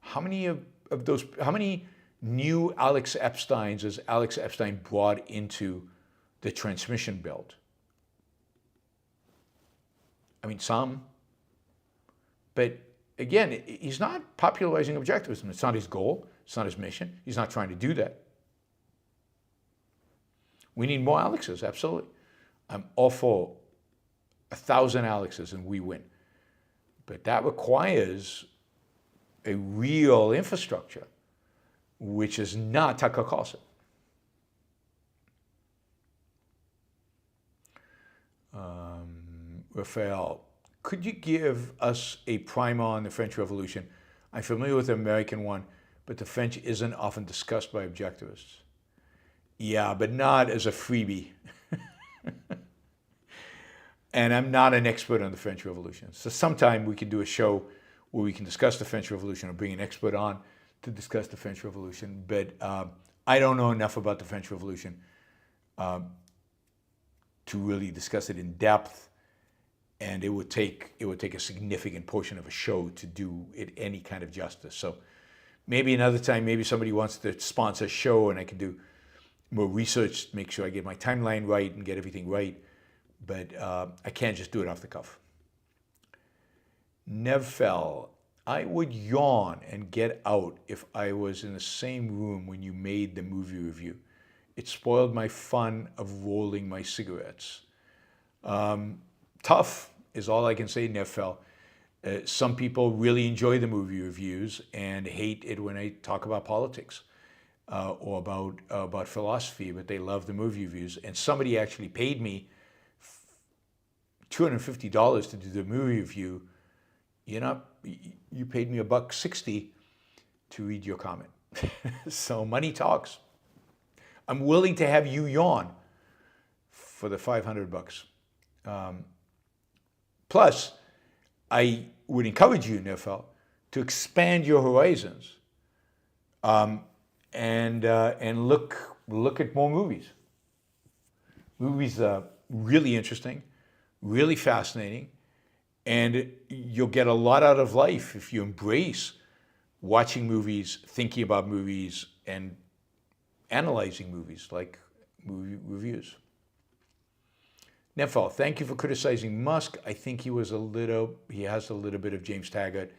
How many new Alex Epsteins has Alex Epstein brought into the transmission belt? I mean, some. But again, he's not popularizing objectivism. It's not his goal. It's not his mission. He's not trying to do that. We need more Alexes, absolutely. I'm all for 1,000 Alexes and we win. But that requires a real infrastructure, which is not Tucker Carlson. Raphael, could you give us a primer on the French Revolution? I'm familiar with the American one, but the French isn't often discussed by objectivists. Yeah, but not as a freebie. And I'm not an expert on the French Revolution. So sometime we can do a show where we can discuss the French Revolution or bring an expert on to discuss the French Revolution. But I don't know enough about the French Revolution to really discuss it in depth. And it would take a significant portion of a show to do it any kind of justice. So maybe another time, maybe somebody wants to sponsor a show and I can do more research to make sure I get my timeline right and get everything right. But I can't just do it off the cuff. Nevfell, I would yawn and get out if I was in the same room when you made the movie review. It spoiled my fun of rolling my cigarettes. Tough is all I can say, Nevfell. Some people really enjoy the movie reviews and hate it when I talk about politics or about philosophy, but they love the movie reviews. And somebody actually paid me $250 to do the movie review. You paid me $1.60 to read your comment. So money talks. I'm willing to have you yawn for the $500. Plus, I would encourage you, Nefel, to expand your horizons and look at more movies. Movies are really interesting, really fascinating, and you'll get a lot out of life if you embrace watching movies, thinking about movies, and analyzing movies like movie reviews. Nefal, thank you for criticizing Musk. I think he has a little bit of James Taggart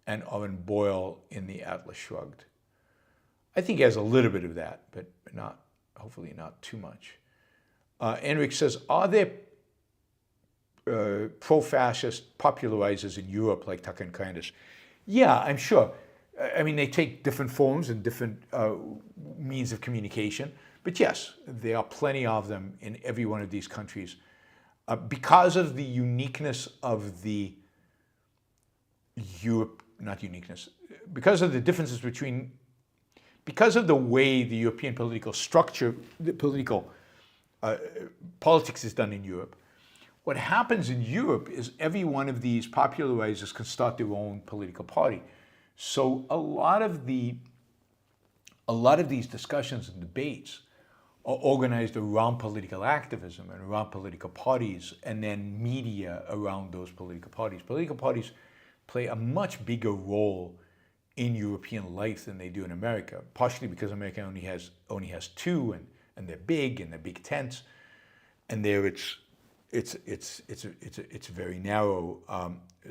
and ARand Boyle in the Atlass Shrugged. I think he has a little bit of that, but hopefully not too much. Enric says, are there pro-fascist popularizers in Europe like Tucker and Candace? Yeah, I'm sure. I mean, they take different forms and different means of communication. But yes, there are plenty of them in every one of these countries. Because of the uniqueness of the because of the differences because of the way the European political structure, politics is done in Europe, what happens in Europe is every one of these popularizers can start their own political party. So a lot of these discussions and debates are organized around political activism and around political parties, and then media around those political parties. Political parties play a much bigger role in European life than they do in America, partially because America only has two, and they're big, and they're big tents, and there it's very narrow.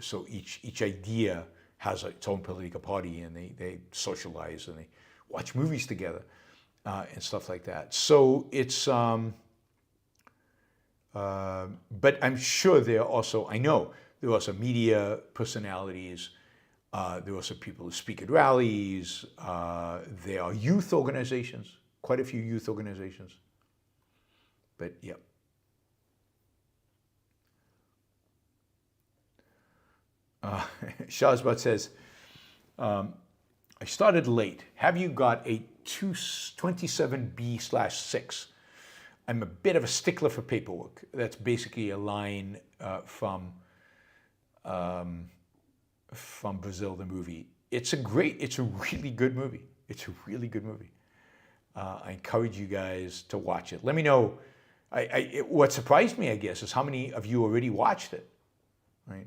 So each idea has its own political party, and they socialize and they watch movies together and stuff like that. So it's, but I'm sure I know there are also media personalities. There are also people who speak at rallies. There are youth organizations, quite a few youth organizations. But yeah. Shahzbat says, I started late. Have you got a 27B/6? I'm a bit of a stickler for paperwork. That's basically a line from Brazil, the movie. It's a really good movie. It's a really good movie. I encourage you guys to watch it. Let me know. What surprised me, I guess, is how many of you already watched it, right?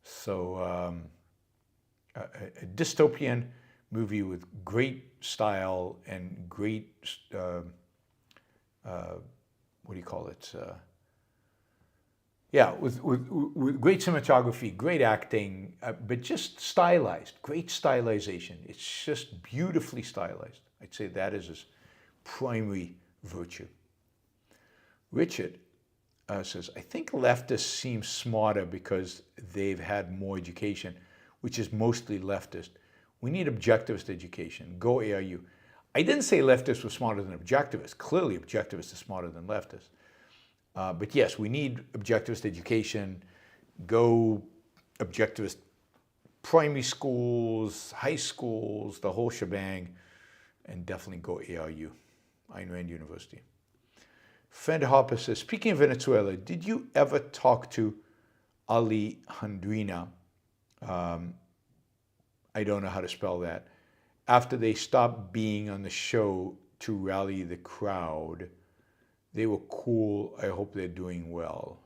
So a dystopian movie with great style and great, what do you call it? With great cinematography, great acting, but just stylized, great stylization. It's just beautifully stylized. I'd say that is his primary virtue. Richard says, I think leftists seem smarter because they've had more education, which is mostly leftist. We need objectivist education. Go ARU. I didn't say leftists were smarter than objectivists. Clearly, objectivists are smarter than leftists. But yes, we need objectivist education. Go objectivist primary schools, high schools, the whole shebang, and definitely go ARU, Ayn Rand University. Fend Harper says, speaking of Venezuela, did you ever talk to Ali Handrina? I don't know how to spell that. After they stopped being on the show to rally the crowd, they were cool. I hope they're doing well.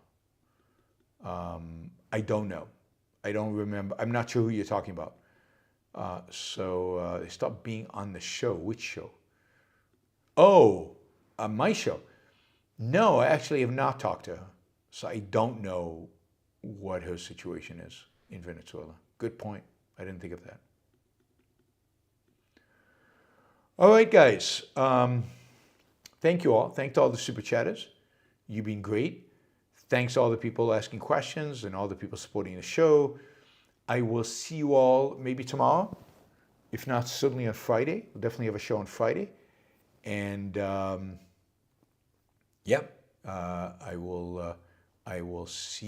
I don't know. I don't remember. I'm not sure who you're talking about. So they stopped being on the show. Which show? Oh, on my show. No, I actually have not talked to her. So I don't know what her situation is in Venezuela. Good point. I didn't think of that. All right, guys. Thank you all. Thanks to all the super chatters. You've been great. Thanks to all the people asking questions and all the people supporting the show. I will see you all maybe tomorrow. If not, certainly on Friday. We'll definitely have a show on Friday. And I will see